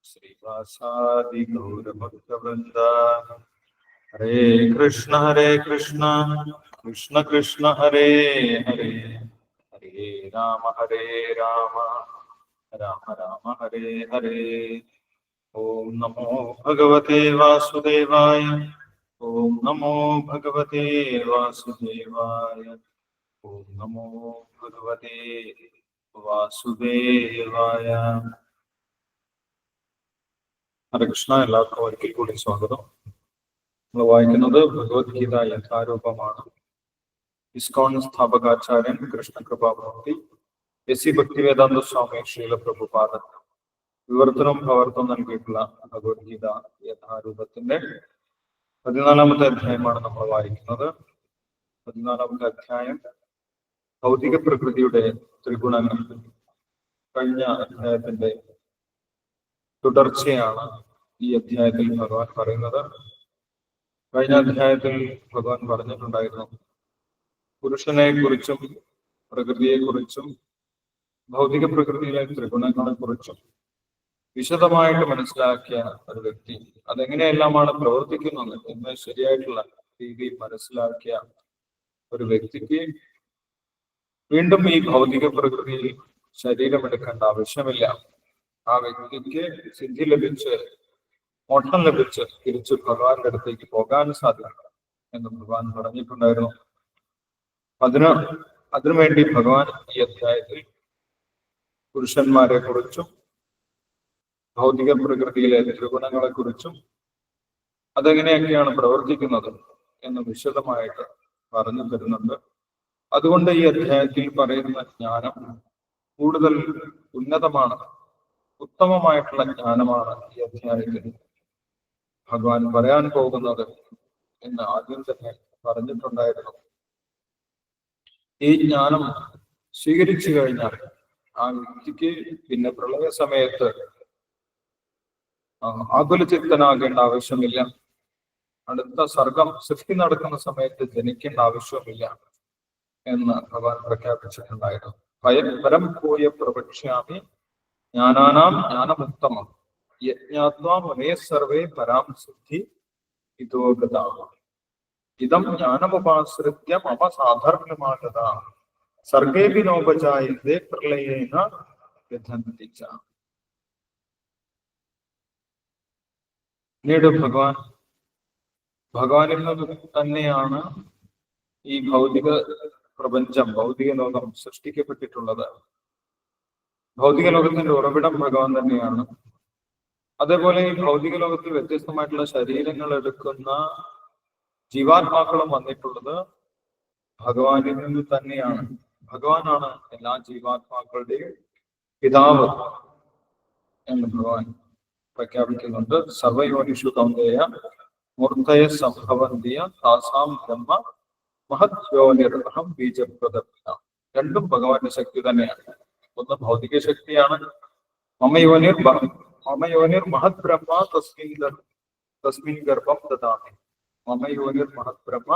ശ്രീവാസാദി ഗൗരഭക്തവൃന്ദ. ഹരേ കൃഷ്ണ കൃഷ്ണ കൃഷ്ണ ഹരേ ഹരേ, ഹരേ രാമ രാമ രാമ ഹരേ ഹരേ. ഓം നമോ ഭഗവതേ വാസുദേവായ. ഓം നമോ ഭഗവതേ വാസുദേവായ. ഓം നമോ ഭഗവതേ വാസുദേവായ. ഹരേ കൃഷ്ണ. എല്ലാവർക്കും ഒരിക്കൽ കൂടി സ്വാഗതം. നമ്മൾ വായിക്കുന്നത് ഭഗവത്ഗീത യഥാരൂപമാണ്. ഇസ്കോൺ സ്ഥാപകാചാര്യൻ കൃഷ്ണകൃപാമൂർത്തി എസ് സി ഭക്തിവേദാന്ത സ്വാമി ശ്രീല പ്രഭുപാദൻ വിവർത്തനം പ്രവർത്തനം നൽകിയിട്ടുള്ള ഭഗവത്ഗീത യഥാരൂപത്തിന്റെ 14-ാമത്തെ അധ്യായമാണ് നമ്മൾ വായിക്കുന്നത്. 14-ാമത്തെ അധ്യായം ഭൗതിക പ്രകൃതിയുടെ ത്രിഗുണങ്ങൾ. കഴിഞ്ഞ അധ്യായത്തിന്റെ തുടർച്ചയാണ് ഈ അധ്യായത്തിൽ ഭഗവാൻ പറയുന്നത്. കഴിഞ്ഞ അധ്യായത്തിൽ ഭഗവാൻ പറഞ്ഞിട്ടുണ്ടായിരുന്നു, പുരുഷനെ കുറിച്ചും പ്രകൃതിയെ കുറിച്ചും ഭൗതിക പ്രകൃതിയിലെ ത്രിഗുണങ്ങളെ കുറിച്ചും വിശദമായിട്ട് മനസ്സിലാക്കിയ ഒരു വ്യക്തി അതെങ്ങനെയെല്ലാമാണ് പ്രവർത്തിക്കുന്നത് എന്ന് ശരിയായിട്ടുള്ള രീതിയിൽ മനസ്സിലാക്കിയ ഒരു വ്യക്തിക്ക് വീണ്ടും ഈ ഭൗതിക പ്രകൃതിയിൽ ശരീരമെടുക്കേണ്ട ആവശ്യമില്ല. ആ വ്യക്തിക്ക് സിദ്ധി ലഭിച്ച് മോക്ഷം ലഭിച്ച് തിരിച്ച് ഭഗവാന്റെ അടുത്തേക്ക് പോകാൻ സാധിക്കും എന്ന് ഭഗവാൻ പറഞ്ഞിട്ടുണ്ടായിരുന്നു. അതിനുവേണ്ടി ഭഗവാൻ ഈ അധ്യായത്തിൽ പുരുഷന്മാരെ കുറിച്ചും ഭൗതിക പ്രകൃതിയിലെ ത്രിഗുണങ്ങളെ കുറിച്ചും അതെങ്ങനെയൊക്കെയാണ് പ്രവർത്തിക്കുന്നത് എന്ന് വിശദമായിട്ട് പറഞ്ഞു തരുന്നുണ്ട്. അതുകൊണ്ട് ഈ അധ്യായത്തിൽ പറയുന്ന ജ്ഞാനം കൂടുതൽ ഉന്നതമാണ്, ഉത്തമമായിട്ടുള്ള ജ്ഞാനമാണ് ഈ അധ്യായത്തിൽ ഭഗവാൻ പറയാൻ പോകുന്നത് എന്ന് ആദ്യം തന്നെ പറഞ്ഞിട്ടുണ്ടായിരുന്നു. ഈ ജ്ഞാനം സ്വീകരിച്ചു കഴിഞ്ഞാൽ ആ വ്യക്തിക്ക് പിന്നെ പ്രളയ സമയത്ത് ആകുലചിത്തനാകേണ്ട ആവശ്യമില്ല. അടുത്ത സർഗം സൃഷ്ടി നടക്കുന്ന സമയത്ത് ജനിക്കേണ്ട ആവശ്യമില്ല എന്ന് ഭഗവാൻ പ്രഖ്യാപിച്ചിട്ടുണ്ടായിരുന്നു. പരം പോയ പ്രവക്ഷ്യാമി ജ്ഞാനാനാം ജ്ഞാനമുത്തമം യജ്ഞാത്വാ മുനേ സർവേ പരാം സിദ്ധി ഇതോഗതാ ഇതം ജ്ഞാനമുപാശ്രിത്യ മമ സാധർമ്യമാഗത സർഗേപി നോപജായതേ പ്രളയേന വിധന്തി ച. പിന്നീട് ഭഗവാനിൽ നിന്ന് തന്നെയാണ് ഈ ഭൗതിക പ്രപഞ്ചം, ഭൗതിക ലോകം സൃഷ്ടിക്കപ്പെട്ടിട്ടുള്ളത്. ഭൗതിക ലോകത്തിന്റെ ഉറവിടം ഭഗവാൻ തന്നെയാണ്. അതേപോലെ ഈ ഭൗതിക ലോകത്തിൽ വ്യത്യസ്തമായിട്ടുള്ള ശരീരങ്ങൾ എടുക്കുന്ന ജീവാത്മാക്കളും വന്നിട്ടുള്ളത് ഭഗവാനിൽ നിന്ന് തന്നെയാണ്. ഭഗവാനാണ് എല്ലാ ജീവാത്മാക്കളുടെയും പിതാവ് എന്ന് ഭഗവാൻ പ്രഖ്യാപിക്കുന്നുണ്ട്. സർവയോനിഷു കൗന്ദേയ മൂർത്തയ സംഭവന്തിയ താസാം ബ്രഹ്മ മഹത്യോനിർഹം ബീജപ്രദപ്ത. രണ്ടും ഭഗവാന്റെ ശക്തി തന്നെയാണ്. ഒന്ന് ഭൗതിക ശക്തിയാണ്. മമയോനിർ മഹത് ബ്രഹ്മ തസ്മിൻ ഗർഭം ദദാമി. മമയോനിർ മഹത് ബ്രഹ്മ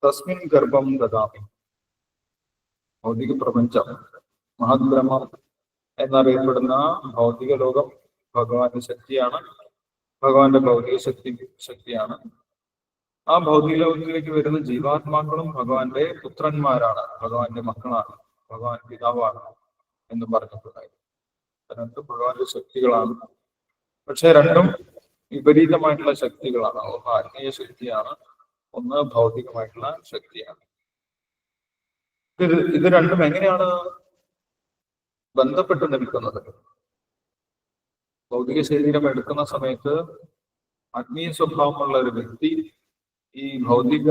തസ്മിൻ ഗർഭം ദദാമി. ഭൗതിക പ്രപഞ്ചം, മഹത് ബ്രഹ്മം എന്നറിയപ്പെടുന്ന ഭൗതിക ലോകം ഭഗവാന്റെ ശക്തിയാണ്, ഭഗവാന്റെ ഭൗതിക ശക്തിയാണ്. ആ ഭൗതിക ലോകത്തിലേക്ക് വരുന്ന ജീവാത്മാക്കളും ഭഗവാന്റെ പുത്രന്മാരാണ്, ഭഗവാന്റെ മക്കളാണ്, ഭഗവാൻ പിതാവാണ് എന്ന് പറഞ്ഞിട്ടുണ്ടായിരുന്നു. രണ്ടും ഭഗവാന്റെ ശക്തികളാണ്. പക്ഷെ രണ്ടും വിപരീതമായിട്ടുള്ള ശക്തികളാണ്. ഒന്ന് ആത്മീയ ശക്തിയാണ്, ഒന്ന് ഭൗതികമായിട്ടുള്ള ശക്തിയാണ്. ഇത് രണ്ടും എങ്ങനെയാണ് ബന്ധപ്പെട്ട് നിൽക്കുന്നത്? ഭൗതിക ശരീരം എടുക്കുന്ന സമയത്ത് ആത്മീയ സ്വഭാവമുള്ള ഒരു വ്യക്തി ഈ ഭൗതിക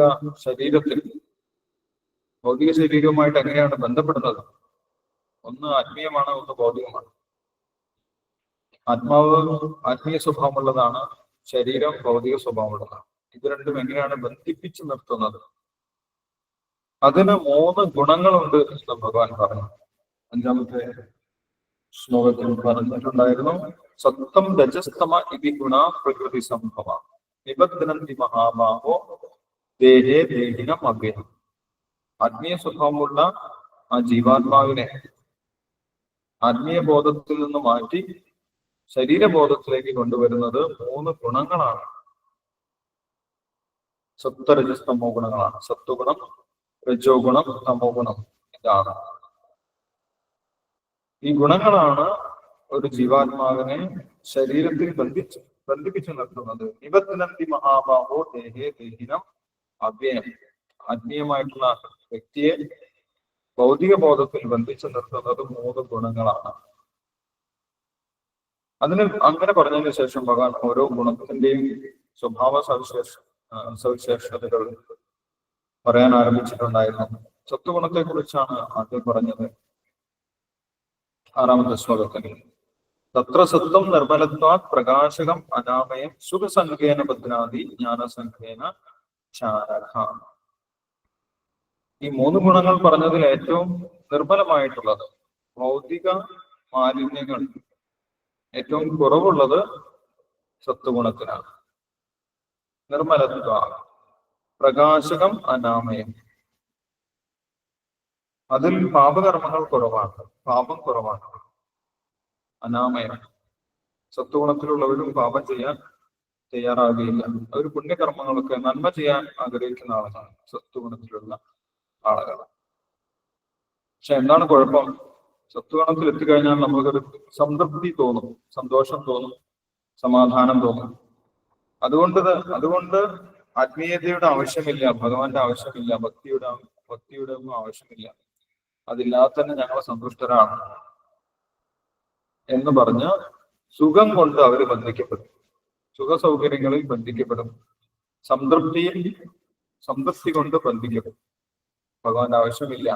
ശരീരവുമായിട്ട് എങ്ങനെയാണ് ബന്ധപ്പെടുന്നത്? ഒന്ന് ആത്മീയമാണ്, ഒന്ന് ഭൗതികമാണ്. ആത്മാവ് ആത്മീയ സ്വഭാവമുള്ളതാണ്, ശരീരം ഭൗതിക സ്വഭാവമുള്ളതാണ്. ഇത് രണ്ടും എങ്ങനെയാണ് ബന്ധിപ്പിച്ചു നിർത്തുന്നത്? അതിന് 3 ഗുണങ്ങളുണ്ട് എന്ന് ഭഗവാൻ പറഞ്ഞു. 5-ാമത്തെ ശ്ലോകത്തിൽ പറഞ്ഞിട്ടുണ്ടായിരുന്നു, സത്വം രജസ്തമ ഇതി ഗുണ പ്രകൃതി സംഭവ നിബദ്ധനന്തി മഹാബാഹോ ദേഹേ ദേഹിനം അഭ്യം. ആത്മീയ സ്വഭാവമുള്ള ആ ജീവാത്മാവിനെ ആത്മീയ ബോധത്തിൽ നിന്ന് മാറ്റി ശരീരബോധത്തിലേക്ക് കൊണ്ടുവരുന്നത് 3 ഗുണങ്ങളാണ്. സത്വരജസ് തമോ ഗുണങ്ങളാണ്. സത്വഗുണം, രജോ ഗുണം, തമോ ഗുണം. ഇതാണ് ഈ ഗുണങ്ങളാണ് ഒരു ജീവാത്മാവിനെ ശരീരത്തിൽ ബന്ധിപ്പിച്ചു നിർത്തുന്നത്. നിബന്ധനന്തി മഹാബാഹോ ദേഹേ ദേഹിനം അവ്യയം. ആത്മീയമായിട്ടുള്ള വ്യക്തിയെ ഭൗതിക ബോധത്തിൽ ബന്ധിച്ചു നിർത്തുന്നത് 3 ഗുണങ്ങളാണ്. അങ്ങനെ പറഞ്ഞതിന് ശേഷം ഭഗവാൻ ഓരോ ഗുണത്തിന്റെയും സ്വഭാവ സവിശേഷതകൾ പറയാൻ ആരംഭിച്ചിട്ടുണ്ടായിരുന്നു. സത്വഗുണത്തെ കുറിച്ചാണ് ആദ്യം പറഞ്ഞത് 6ാമത്തെ ശ്ലോകത്തിൽ. തത്ര സത്വം നിർമ്മലത്വാത് പ്രകാശകം അനാമയം സുഖസംഖ്യേന ബദ്ധ്നാദി ജ്ഞാനസംഖ്യേന ചാരക. ഈ 3 ഗുണങ്ങൾ പറഞ്ഞതിൽ ഏറ്റവും നിർമ്മലമായിട്ടുള്ളത്, ഭൗതിക മാലിന്യങ്ങൾ ഏറ്റവും കുറവുള്ളത് സത്വഗുണത്തിനാണ്. നിർമ്മലത്വ, പ്രകാശകം, അനാമയം. അതിൽ പാപകർമ്മങ്ങൾ കുറവാണ്, പാപം കുറവാണ്. അനാമയം, സത്വഗുണത്തിലുള്ളവരും പാപം ചെയ്യാൻ തയ്യാറാകുകയില്ല. അവർ പുണ്യകർമ്മങ്ങളൊക്കെ നന്മ ചെയ്യാൻ ആഗ്രഹിക്കുന്ന ആളുകളാണ് സത്വഗുണത്തിലുള്ള ആളുകൾ. പക്ഷെ എന്താണ് കുഴപ്പം? സത്വഗുണത്തിൽ എത്തിക്കഴിഞ്ഞാൽ നമുക്കൊരു സംതൃപ്തി തോന്നും, സന്തോഷം തോന്നും, സമാധാനം തോന്നും. അതുകൊണ്ട് ആത്മീയതയുടെ ആവശ്യമില്ല, ഭഗവാന്റെ ആവശ്യമില്ല, ഭക്തിയുടെ ഒന്നും ആവശ്യമില്ല. അതില്ലാതെ തന്നെ ഞങ്ങൾ സന്തുഷ്ടരാണ് എന്ന് പറഞ്ഞ് സുഖം കൊണ്ട് അവർ ബന്ധിക്കപ്പെടും, സുഖ സൗകര്യങ്ങളിൽ ബന്ധിക്കപ്പെടും, സംതൃപ്തി കൊണ്ട് ബന്ധിക്കപ്പെടും. ഭഗവാന്റെ ആവശ്യമില്ല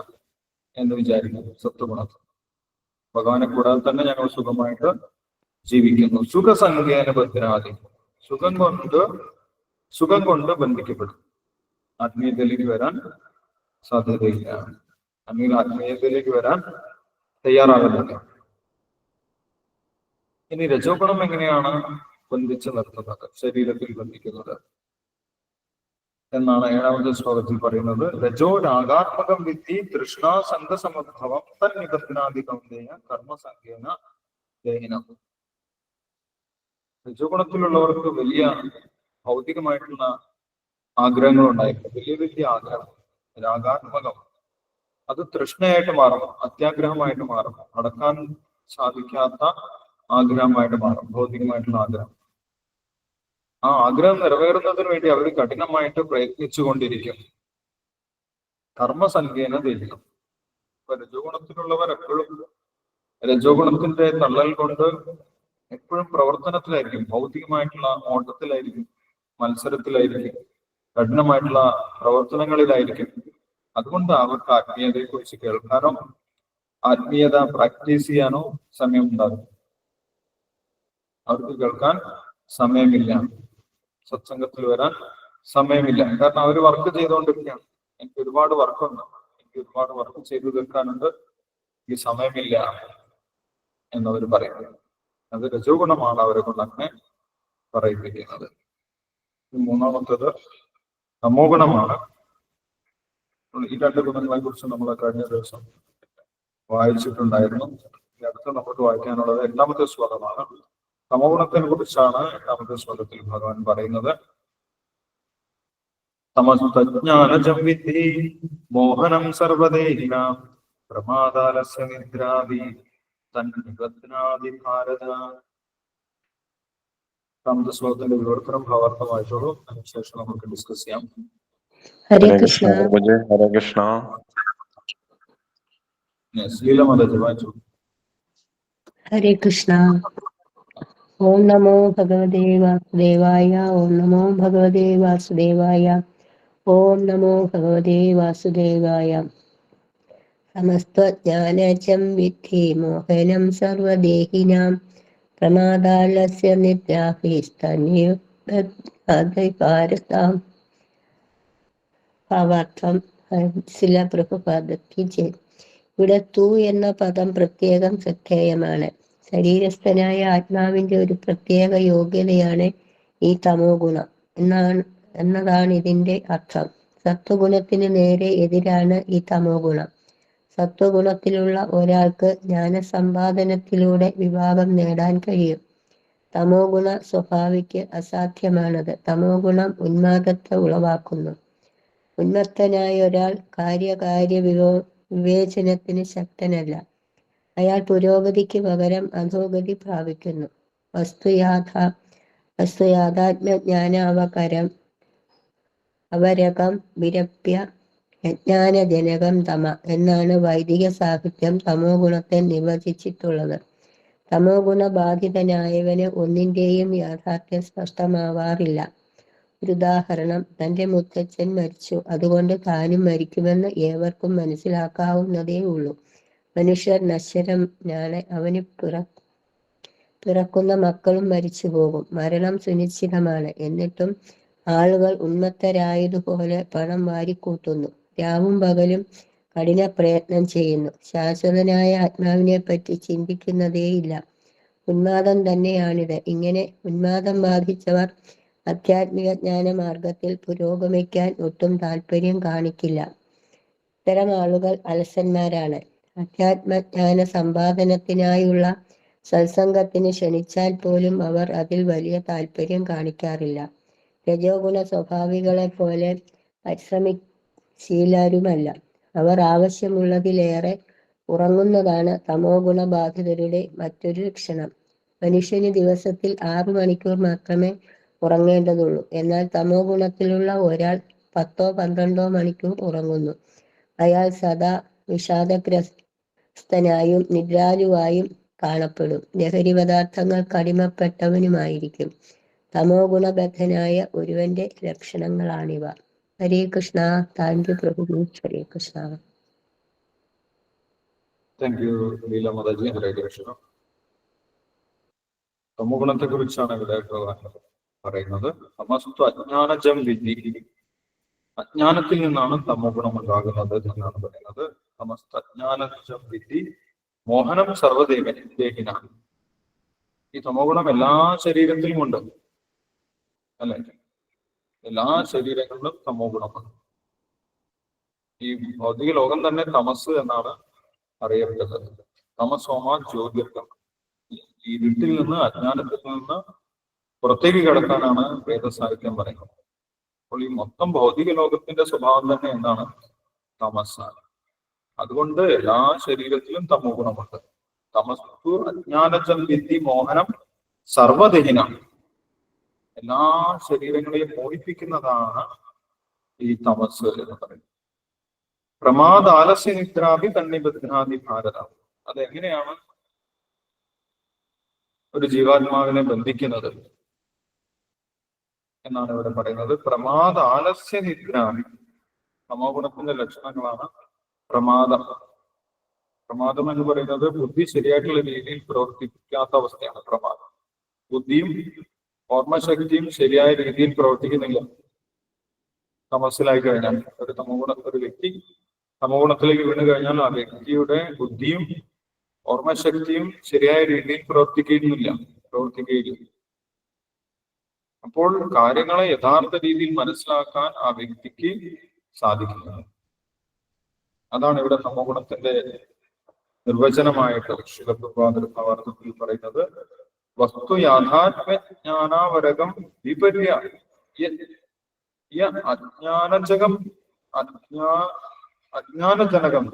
എന്ന് വിചാരിക്കുന്നു. സത്വഗുണത്തിൽ ഭഗവാനെ കൂടാതെ തന്നെ ഞങ്ങൾ സുഖമായിട്ട് ജീവിക്കുന്നു. സുഖസംഖ്യേന ബദ്ധ്നാദി, സുഖം കൊണ്ട് ബന്ധിക്കപ്പെടും. ആത്മീയതയിലേക്ക് വരാൻ സാധ്യതയില്ല, ആത്മീയതയിലേക്ക് വരാൻ തയ്യാറാകുന്നില്ല. ഇനി രജോ ഗുണം എങ്ങനെയാണ് ബന്ധിച്ചു നിർത്തുന്നത്, ശരീരത്തിൽ ബന്ധിക്കുന്നത് എന്നാണ് 7ാമത്തെ ശ്ലോകത്തിൽ പറയുന്നത്. രജോ രാഗാത്മകം വിദ്ധി തൃഷ്ണ സംഘസമുദ്ഭവം തന്നിബന്ധനാധികൗന്ദേയ കർമ്മസംഖ്യേന ദേഹിനം. രജോ ഗുണത്തിലുള്ളവർക്ക് വലിയ ഭൗതികമായിട്ടുള്ള ആഗ്രഹങ്ങൾ ഉണ്ടായിരുന്നു, വലിയ ആഗ്രഹം, രാഗാത്മകം. അത് തൃഷ്ണയായിട്ട് മാറും, അത്യാഗ്രഹമായിട്ട് മാറും, അടക്കാൻ സാധിക്കാത്ത ആഗ്രഹമായിട്ട് മാറും, ഭൗതികമായിട്ടുള്ള ആഗ്രഹം. ആ ആഗ്രഹം നിറവേറുന്നതിന് വേണ്ടി അവർ കഠിനമായിട്ട് പ്രയത്നിച്ചുകൊണ്ടിരിക്കും. കർമ്മസംഖ്യേന ദേഹിനം. ഇപ്പൊ രജോഗുണത്തിലുള്ളവർ എപ്പോഴും രജോഗുണത്തിന്റെ തള്ളൽ കൊണ്ട് എപ്പോഴും പ്രവർത്തനത്തിലായിരിക്കും, ഭൗതികമായിട്ടുള്ള ഓട്ടത്തിലായിരിക്കും, മത്സരത്തിലായിരിക്കും, കഠിനമായിട്ടുള്ള പ്രവർത്തനങ്ങളിലായിരിക്കും. അതുകൊണ്ട് അവർക്ക് ആത്മീയതയെ കുറിച്ച് കേൾക്കാനോ ആത്മീയത പ്രാക്ടീസ് ചെയ്യാനോ സമയം ഉണ്ടാകും. അവർക്ക് കേൾക്കാൻ സമയമില്ല, സത്സംഗത്തിൽ വരാൻ സമയമില്ല. കാരണം അവർ വർക്ക് ചെയ്തുകൊണ്ടിരിക്കുകയാണ്. എനിക്ക് ഒരുപാട് വർക്കുണ്ട്, എനിക്ക് ഒരുപാട് വർക്ക് ചെയ്തു തീർക്കാനുണ്ട്, എനിക്ക് സമയമില്ല എന്നവർ പറയുന്നത്. അത് രജോ ഗുണമാണ് അവരെ കൊണ്ട് അങ്ങനെ പറയിപ്പിക്കുന്നത്. 3ാമത്തേത് തമോ ഗുണമാണ്. ഈ 2 ഗുണങ്ങളെ കുറിച്ച് നമ്മൾ കഴിഞ്ഞ ദിവസം വായിച്ചിട്ടുണ്ടായിരുന്നു. അടുത്ത് നമുക്ക് വായിക്കാനുള്ളത് 8ാമത്തെ ശ്ലോകമാണ്. തമോ ഗുണത്തെ കുറിച്ചാണ് 8ാമത്തെ ശ്ലോകത്തിൽ ഭഗവാൻ പറയുന്നത്. തമസ്തജ്ഞാനജം വിദ്ധി മോഹനം സർവദേഹിനാം പ്രമാദാലസ്യ നിദ്രാദി തന്നിബധ്നാദി ഭാരത. 8ാമത്തെ ശ്ലോകത്തിന്റെ വിവർത്തനം ഭാവാർത്ഥമായിട്ടുള്ളൂ. അതിനുശേഷം നമുക്ക് ഡിസ്കസ് ചെയ്യാം. ഹരേ കൃഷ്ണ. ഹരേ കൃഷ്ണ. ഹരേ കൃഷ്ണ. ഓം നമോ ഭഗവതേ വാസുദേവായ. ഓം നമോ ഭഗവതേ വാസുദേവായ. ഓം നമോ ഭഗവതേ വാസുദേവായ. സമസ്തജ്ഞാനജം വിദ്ധി മോഹനം സർവദേഹിനാം പ്രമാദാലസ്യ നിദ്രാഭിസ്തന്യഭാരതാം. ഭാവാർത്ഥം. ശില പ്രഭുപാദയ്ക്ക് ജയ്. ഇവിടെ തു എന്ന പദം പ്രത്യേകം ശ്രദ്ധേയമാണ്. ശരീരസ്ഥനായ ആത്മാവിന്റെ ഒരു പ്രത്യേക യോഗ്യതയാണ് ഈ തമോ ഗുണം എന്നതാണ് ഇതിന്റെ അർത്ഥം. സത്വഗുണത്തിന് നേരെ എതിരാണ് ഈ തമോ ഗുണം. സത്വഗുണത്തിലുള്ള ഒരാൾക്ക് ജ്ഞാനസമ്പാദനത്തിലൂടെ വിഭാഗം നേടാൻ കഴിയും. തമോ ഗുണ സ്വഭാവിക്ക് അസാധ്യമാണത്. തമോ ഗുണം ഉന്മാദത്തെ ഉളവാക്കുന്നു. ഉന്മത്തനായ ഒരാൾ കാര്യകാര്യ വിവേചനത്തിന് ശക്തനല്ല. അയാൾ പുരോഗതിക്ക് പകരം അധോഗതി പ്രാപിക്കുന്നു. വസ്തുയാഥാത്മ്യജ്ഞാനാവകരം അവരകം വിരപ്യ യജ്ഞാനജനകം തമ എന്നാണ് വൈദിക സാഹിത്യം തമോ ഗുണത്തെ നിർവചിച്ചിട്ടുള്ളത്. തമോ ഗുണബാധിതനായവന് ഒന്നിന്റെയും യാഥാർത്ഥ്യം സ്പഷ്ടമാവാറില്ല. ഒരു ഉദാഹരണം, തന്റെ മുത്തച്ഛൻ മരിച്ചു, അതുകൊണ്ട് താനും മരിക്കുമെന്ന് ഏവർക്കും മനസ്സിലാക്കാവുന്നതേ ഉള്ളൂ. മനുഷ്യർ നശ്വരനാണ്. അവന് പിറക്കുന്ന മക്കളും മരിച്ചു പോകും. മരണം സുനിശ്ചിതമാണ്. എന്നിട്ടും ആളുകൾ ഉന്മത്തരായതുപോലെ പണം വാരിക്കൂട്ടുന്നു. രാവും പകലും കഠിന പ്രയത്നം ചെയ്യുന്നു. ശാശ്വതനായ ആത്മാവിനെ പറ്റി ചിന്തിക്കുന്നതേയില്ല. ഉന്മാദം തന്നെയാണിത്. ഇങ്ങനെ ഉന്മാദം ബാധിച്ചവർ ആധ്യാത്മിക ജ്ഞാന മാർഗത്തിൽ പുരോഗമിക്കാൻ ഒട്ടും താല്പര്യം കാണിക്കില്ല. ഇത്തരം ആളുകൾ അലസന്മാരാണ്. അധ്യാത്മജ്ഞാന സമ്പാദനത്തിനായുള്ള സത്സംഗത്തിന് ക്ഷണിച്ചാൽ പോലും അവർ അതിൽ വലിയ താല്പര്യം കാണിക്കാറില്ല. രജോ ഗുണ സ്വഭാവികളെ പോലെ പരിശ്രമശീലരുമല്ല. അവർ ആവശ്യമുള്ളതിലേറെ ഉറങ്ങുന്നതാണ് തമോ ഗുണബാധിതരുടെ മറ്റൊരു ലക്ഷണം. മനുഷ്യന് ദിവസത്തിൽ 6 മണിക്കൂർ മാത്രമേ ഉറങ്ങേണ്ടതുള്ളൂ. എന്നാൽ തമോ ഗുണത്തിലുള്ള ഒരാൾ 10-12 മണിക്കൂർ ഉറങ്ങുന്നു. അയാൾ സദാ വിഷാദഗ്രസ്തനായും നിദ്രാലുവായും കാണപ്പെടും. ലഹരി പദാർത്ഥങ്ങൾക്ക് അടിമപ്പെട്ടവനുമായിരിക്കും. തമോ ഗുണബദ്ധനായ ഒരുവന്റെ ലക്ഷണങ്ങളാണിവ. ഹരേ കൃഷ്ണ. താങ്ക് യു പ്രഭു. ഹരേ കൃഷ്ണ. താങ്ക് യു ലീല മാതാജി. ഹരേ കൃഷ്ണ. തമോ ഗുണത്തെ കുറിച്ചാണ് ഇവിടെ പറയുന്നത്. തമസ്തു അജ്ഞാനജം വിധി. അജ്ഞാനത്തിൽ നിന്നാണ് തമോ ഗുണം ഉണ്ടാകുന്നത് എന്നാണ് പറയുന്നത്. തമസ്തു അജ്ഞാനജം വിധി മോഹനം സർവദേഹിനാണ്. ഈ തമോ ഗുണം എല്ലാ ശരീരത്തിലും ഉണ്ട്, അല്ലെ? എല്ലാ ശരീരങ്ങളിലും തമോ ഗുണമാണ്. ഈ ഭൗതിക ലോകം തന്നെ തമസ് എന്നാണ് അറിയപ്പെട്ടത്. തമസോമ ജ്യോതിർഗം. ഈ ഇരുട്ടിൽ നിന്ന്, അജ്ഞാനത്തിൽ നിന്ന് പുറത്തേക്ക് കിടക്കാനാണ് വേദസാഹിത്യം പറയുന്നത്. അപ്പോൾ ഈ മൊത്തം ഭൗതിക ലോകത്തിന്റെ സ്വഭാവം തന്നെ എന്താണ്? തമസ്സാണ്. അതുകൊണ്ട് എല്ലാ ശരീരത്തിലും തമോ ഗുണമുണ്ട്. തമസ്തു അജ്ഞാനജം വിദ്ധി മോഹനം സർവദേഹിനാണ്. എല്ലാ ശരീരങ്ങളെയും മോഹിപ്പിക്കുന്നതാണ് ഈ തമസ് എന്ന് പറയുന്നത്. പ്രമാദ ആലസ്യ നിദ്രാഭി തന്നിബദ്ധാദി ഭാരത. അതെങ്ങനെയാണ് ഒരു ജീവാത്മാവിനെ ബന്ധിക്കുന്നത് എന്നാണ് ഇവിടെ പറയുന്നത്. പ്രമാദ ആലസ്യ നിദ്രാഭി. തമോ ഗുണത്തിന്റെ ലക്ഷണങ്ങളാണ് പ്രമാദം. പ്രമാദം എന്ന് പറയുന്നത് ബുദ്ധി ശരിയായിട്ടുള്ള രീതിയിൽ പ്രവർത്തിക്കാത്ത അവസ്ഥയാണ് പ്രമാദം. ബുദ്ധിയും ഓർമ്മശക്തിയും ശരിയായ രീതിയിൽ പ്രവർത്തിക്കുന്നില്ല. തമസ്സിലായി കഴിഞ്ഞാൽ ഒരു വ്യക്തി തമോ ഗുണത്തിലേക്ക് വീണ് കഴിഞ്ഞാൽ ആ വ്യക്തിയുടെ ബുദ്ധിയും ഓർമ്മശക്തിയും ശരിയായ രീതിയിൽ പ്രവർത്തിക്കുകയില്ല. അപ്പോൾ കാര്യങ്ങളെ യഥാർത്ഥ രീതിയിൽ മനസ്സിലാക്കാൻ ആ വ്യക്തിക്ക് സാധിക്കില്ല. അതാണ് ഇവിടെ തമോ ഗുണത്തിന്റെ നിർവചനമായിട്ട് ശിലപ്രഭാതത്തിൽ പറയുന്നത്. വസ്തു യാഥാത്മ്യജ്ഞാനാവരകം വിപര്യ അജ്ഞാനജനകം.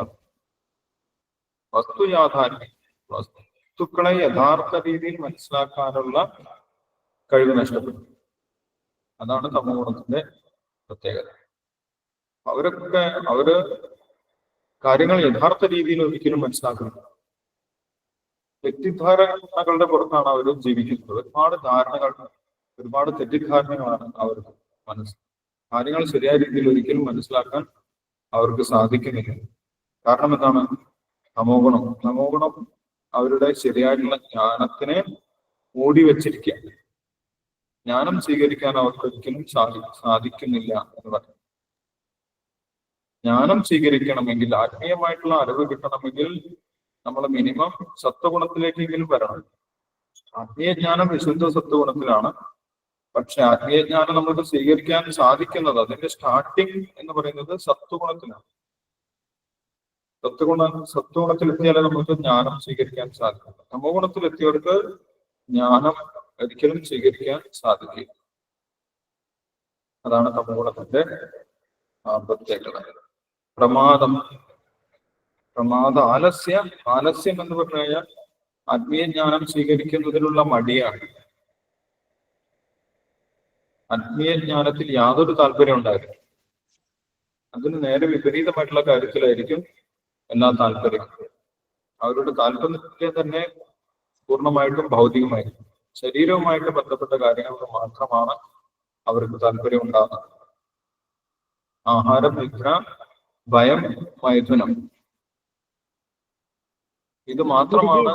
വസ്തു യാഥാത്മ്യം, വസ്തുക്കളെ യഥാർത്ഥ രീതിയിൽ മനസ്സിലാക്കാനുള്ള കഴിവ് നഷ്ടപ്പെടും. അതാണ് തമോ ഗുണത്തിന്റെ പ്രത്യേകത. അവര് കാര്യങ്ങൾ യഥാർത്ഥ രീതിയിൽ ഒരിക്കലും മനസ്സിലാക്കുന്നില്ല. തെറ്റിദ്ധാരണകളുടെ പുറത്താണ് അവർ ജീവിക്കുന്നത്. ഒരുപാട് ധാരണകൾ, ഒരുപാട് തെറ്റിദ്ധാരണകളാണ് അവർക്ക് കാര്യങ്ങൾ ശരിയായ രീതിയിൽ ഒരിക്കലും മനസ്സിലാക്കാൻ അവർക്ക് സാധിക്കുന്നില്ല. കാരണം എന്താണ്? തമോ ഗുണം അവരുടെ ശരിയായിട്ടുള്ള ജ്ഞാനത്തിനെ മൂടി വെച്ചിരിക്കുകയാണ്. ജ്ഞാനം സ്വീകരിക്കാൻ അവർക്ക് ഒരിക്കലും സാധിക്കുന്നില്ല എന്ന് പറയും. ജ്ഞാനം സ്വീകരിക്കണമെങ്കിൽ, ആത്മീയമായിട്ടുള്ള അറിവ് കിട്ടണമെങ്കിൽ നമ്മൾ മിനിമം സത്വഗുണത്തിലേക്കെങ്കിലും വരണം. ആത്മീയ ജ്ഞാനം വിശുദ്ധ സത്വഗുണത്തിലാണ്. പക്ഷെ ആത്മീയ ജ്ഞാനം നമുക്ക് സ്വീകരിക്കാൻ സാധിക്കുന്നത്, അതിന്റെ സ്റ്റാർട്ടിങ് എന്ന് പറയുന്നത് സത്വഗുണത്തിലാണ്. സത്വഗുണത്തിലെത്തിയാലേ നമുക്ക് ജ്ഞാനം സ്വീകരിക്കാൻ സാധിക്കും. തമോ ഗുണത്തിലെത്തിയവർക്ക് ജ്ഞാനം ഒരിക്കലും സ്വീകരിക്കാൻ സാധിക്കില്ല. അതാണ് തമോഗുണത്തിന്റെ പ്രത്യേകത. ആലസ്യം എന്ന് പറഞ്ഞു കഴിഞ്ഞാൽ ആത്മീയ ജ്ഞാനം സ്വീകരിക്കുന്നതിനുള്ള മടിയാണ്. ആത്മീയ ജ്ഞാനത്തിൽ യാതൊരു താല്പര്യം ഉണ്ടാകില്ല. അതിന് നേരെ വിപരീതമായിട്ടുള്ള കാര്യത്തിലായിരിക്കും എല്ലാ താല്പര്യം. അവരുടെ താല്പര്യം തന്നെ പൂർണ്ണമായിട്ടും ഭൗതികമായിരിക്കും. ശരീരവുമായിട്ട് ബന്ധപ്പെട്ട കാര്യങ്ങൾക്ക് മാത്രമാണ് അവർക്ക് താല്പര്യം ഉണ്ടാകുന്നത്. ആഹാരം, നിദ്ര, ഭയം, മൈഥുനം, ഇത് മാത്രമാണ്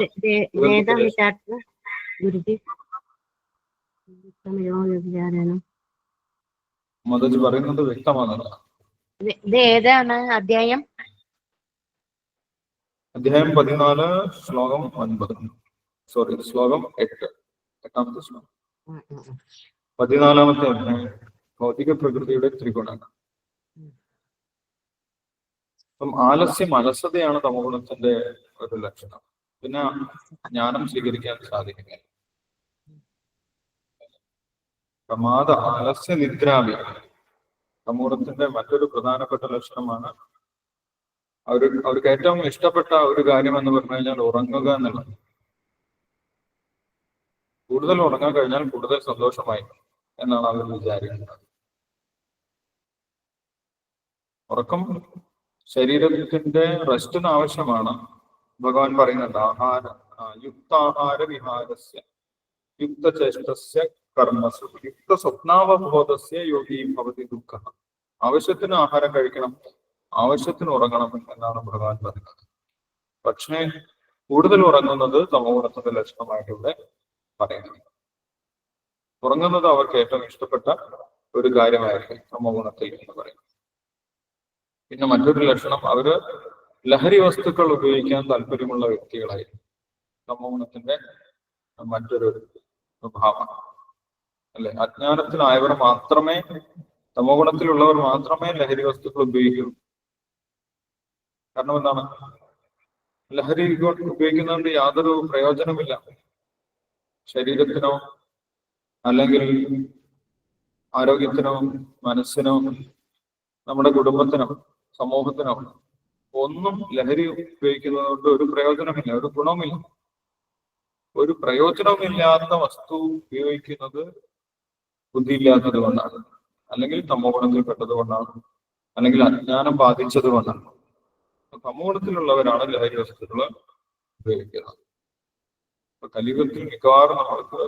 മതജ് പറയുന്നത് വ്യക്തമാകുന്നത്. ഏതാണ് അധ്യായം? അധ്യായം 14 ശ്ലോകം 9. ശ്ലോകം 8. 8ാമത്തെ ശ്ലോകം. 14ാമത്തെ അധ്യായം ഭൗതിക പ്രകൃതിയുടെ ത്രിഗുണങ്ങൾ. അപ്പം അലസതയാണ് തമോഗുണത്തിന്റെ ഒരു ലക്ഷണം. പിന്നെ ജ്ഞാനം സ്വീകരിക്കാൻ സാധിക്കില്ല. ആലസ്യ നിദ്രാവി തമോഗുണത്തിന്റെ മറ്റൊരു പ്രധാനപ്പെട്ട ലക്ഷണമാണ്. അവർക്ക് ഏറ്റവും ഇഷ്ടപ്പെട്ട ഒരു കാര്യം എന്ന് പറഞ്ഞു കഴിഞ്ഞാൽ ഉറങ്ങുക എന്നുള്ളത്. കൂടുതൽ ഉറങ്ങാൻ കഴിഞ്ഞാൽ കൂടുതൽ സന്തോഷമായി എന്നാണ് അവർ വിചാരിക്കുന്നത്. ഉറക്കം ശരീരത്തിന്റെ റെസ്റ്റിന് ആവശ്യമാണ്. ഭഗവാൻ പറയുന്നുണ്ട്, യുക്താഹാര വിഹാരസ്യ യുക്തചേഷ്ടസ്യ കർമ്മസു യുക്ത സ്വപ്നാവബോധസ്യ യോഗി ഭവതി ദുഃഖ. ആവശ്യത്തിന് ആഹാരം കഴിക്കണം, ആവശ്യത്തിന് ഉറങ്ങണം എന്നാണ് ഭഗവാൻ പറയുന്നത്. പക്ഷേ കൂടുതൽ ഉറങ്ങുന്നത് തമോഗുണത്തിന്റെ ലക്ഷണമായിട്ട് ഇവിടെ പറയുന്നത്. ഉറങ്ങുന്നത് അവർക്ക് ഏറ്റവും ഇഷ്ടപ്പെട്ട ഒരു കാര്യമായിരിക്കും തമോഗുണത്തിൽ എന്ന് പറയുന്നത്. പിന്നെ മറ്റൊരു ലക്ഷണം, അവര് ലഹരി വസ്തുക്കൾ ഉപയോഗിക്കാൻ താല്പര്യമുള്ള വ്യക്തികളായിരിക്കും. തമോഗുണത്തിന്റെ മറ്റൊരു സ്വഭാവം അല്ലെ. അജ്ഞാനത്തിലായവർ മാത്രമേ, തമോഗുണത്തിലുള്ളവർ മാത്രമേ ലഹരി വസ്തുക്കൾ ഉപയോഗിക്കൂ. കാരണം എന്താണ്? ലഹരി ഉപയോഗിക്കുന്നതുകൊണ്ട് യാതൊരു പ്രയോജനമില്ല. ശരീരത്തിനോ അല്ലെങ്കിൽ ആരോഗ്യത്തിനോ മനസ്സിനോ നമ്മുടെ കുടുംബത്തിനോ സമൂഹത്തിനോ ഒന്നും ലഹരി ഉപയോഗിക്കുന്നത് കൊണ്ട് ഒരു പ്രയോജനമില്ല, ഒരു ഗുണവുമില്ല. ഒരു പ്രയോജനമില്ലാത്ത വസ്തു ഉപയോഗിക്കുന്നത് ബുദ്ധിയില്ലാത്തത് കൊണ്ടാണ്, അല്ലെങ്കിൽ തമോഗുണത്തിൽപ്പെട്ടത് കൊണ്ടാണ്, അല്ലെങ്കിൽ അജ്ഞാനം ബാധിച്ചത് കൊണ്ടാണ്. തമോഗുണത്തിലുള്ളവരാണ് ലഹരി വസ്തുക്കൾ ഉപയോഗിക്കുന്നത്. അപ്പൊ കലിയുഗത്തിൽ മിക്കവാറും നമ്മൾക്ക്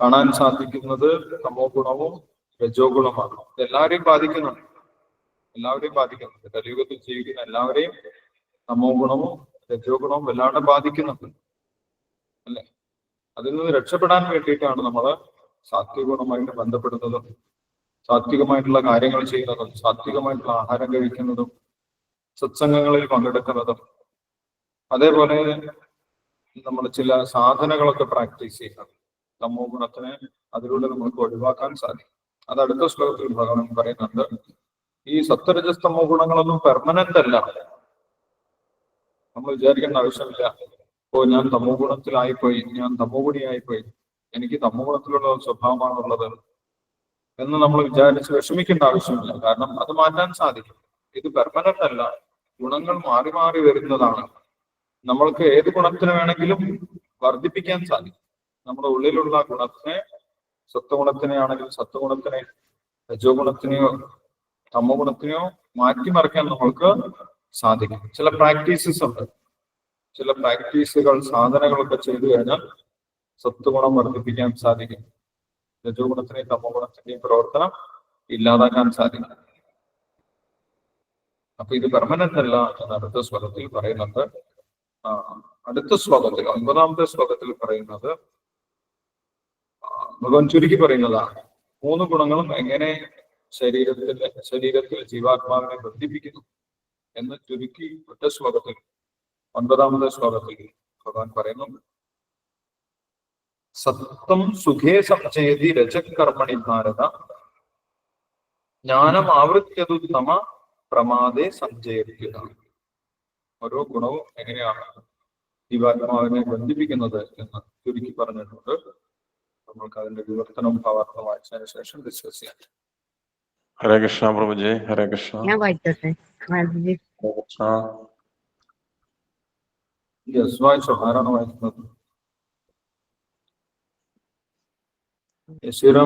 കാണാൻ സാധിക്കുന്നത് തമോ ഗുണവും രജോ ഗുണമാണ്. എല്ലാവരെയും ബാധിക്കുന്നുണ്ട്. കലിയുഗത്തിൽ ജീവിക്കുന്ന എല്ലാവരെയും തമോ ഗുണവും രജോ ഗുണവും വല്ലാണ്ട് ബാധിക്കുന്നുണ്ട് അല്ലെ. അതിൽ നിന്ന് രക്ഷപ്പെടാൻ വേണ്ടിയിട്ടാണ് നമ്മൾ സാത്വിക ഗുണമായിട്ട് ബന്ധപ്പെടുന്നതും സാത്വികമായിട്ടുള്ള കാര്യങ്ങൾ ചെയ്യുന്നതും സാത്വികമായിട്ടുള്ള ആഹാരം കഴിക്കുന്നതും സത്സംഗങ്ങളിൽ പങ്കെടുക്കുന്നതും അതേപോലെ നമ്മൾ ചില സാധനങ്ങളൊക്കെ പ്രാക്ടീസ് ചെയ്യുന്നത് തമോ ഗുണത്തിനെ അതിലൂടെ നമുക്ക് ഒഴിവാക്കാൻ സാധിക്കും. അത് അടുത്ത ശ്ലോകത്തിൽ ഭഗവാൻ പറയുന്നുണ്ട്. ഈ സത്വരജസ്തമോ ഗുണങ്ങളൊന്നും പെർമനന്റ് അല്ല. നമ്മൾ വിചാരിക്കേണ്ട ആവശ്യമില്ല, ഞാൻ തമോ ഗുണത്തിലായിപ്പോയി, ഞാൻ തമോ ഗുണിയായിപ്പോയി, എനിക്ക് തമോ ഗുണത്തിലുള്ള സ്വഭാവമാണുള്ളത് എന്ന് നമ്മൾ വിചാരിച്ച് വിഷമിക്കേണ്ട ആവശ്യമില്ല. കാരണം അത് മാറ്റാൻ സാധിക്കും. ഇത് പെർമനന്റ് അല്ല. ഗുണങ്ങൾ മാറി മാറി വരുന്നതാണ്. നമ്മൾക്ക് ഏത് ഗുണത്തിന് വേണമെങ്കിലും വർദ്ധിപ്പിക്കാൻ സാധിക്കും. നമ്മുടെ ഉള്ളിലുള്ള ഗുണത്തിനെ, സത്വഗുണത്തിനെ ആണെങ്കിൽ സത്വഗുണത്തിനെ, രജോ ഗുണത്തിനെയോ തമോ ഗുണത്തിനെയോ മാറ്റിമറിക്കാൻ നമ്മൾക്ക് സാധിക്കും. ചില പ്രാക്ടീസസ് ഉണ്ട്. ചില പ്രാക്ടീസുകൾ, സാധനങ്ങളൊക്കെ ചെയ്തു കഴിഞ്ഞാൽ സത്വഗുണം വർദ്ധിപ്പിക്കാൻ സാധിക്കും. രജോ ഗുണത്തിനെയും തമോ ഗുണത്തിന്റെയും പ്രവർത്തനം ഇല്ലാതാക്കാൻ സാധിക്കും. അപ്പൊ ഇത് പെർമനന്റ് അല്ല എന്ന് അടുത്ത ശ്ലോകത്തിൽ പറയുന്നുണ്ട്. അടുത്ത ശ്ലോകത്തിൽ 9ാമത്തെ ശ്ലോകത്തിൽ പറയുന്നത് ഭഗവാൻ ചുരുക്കി പറയുന്നതാണ്. 3 ഗുണങ്ങളും എങ്ങനെ ശരീരത്തിൽ ജീവാത്മാവിനെ ബന്ധിപ്പിക്കുന്നു എന്ന് ചുരുക്കി ഒറ്റ ശ്ലോകത്തിൽ 9ാമത്തെ ശ്ലോകത്തിൽ ഭഗവാൻ പറയുന്നു. സത്വം സുഖേ സംചയതി രജകർമ്മണി ഭാരത ജ്ഞാനം ആവൃത്യതു തമ പ്രമാദേ സഞ്ചയത്തില്ല. ഓരോ ഗുണവും എങ്ങനെയാണ് ജീവാത്മാവിനെ ബന്ധിപ്പിക്കുന്നത് എന്ന് ചുരുക്കി പറഞ്ഞിട്ടുണ്ട്. നമ്മൾക്ക് അതിന്റെ വിവർത്തനവും ഭാവാർത്ഥം വായിച്ചതിന് ശേഷം ഡിസ്കസ് ചെയ്യാം. ഹരേ കൃഷ്ണ പ്രഭുജി. ഹരേ കൃഷ്ണ. ഞാൻ വായിച്ചോട്ടെ? ഹരേ കൃഷ്ണ. യെസ്, വായിച്ചോ. ആരാണ് വായിക്കുന്നത്?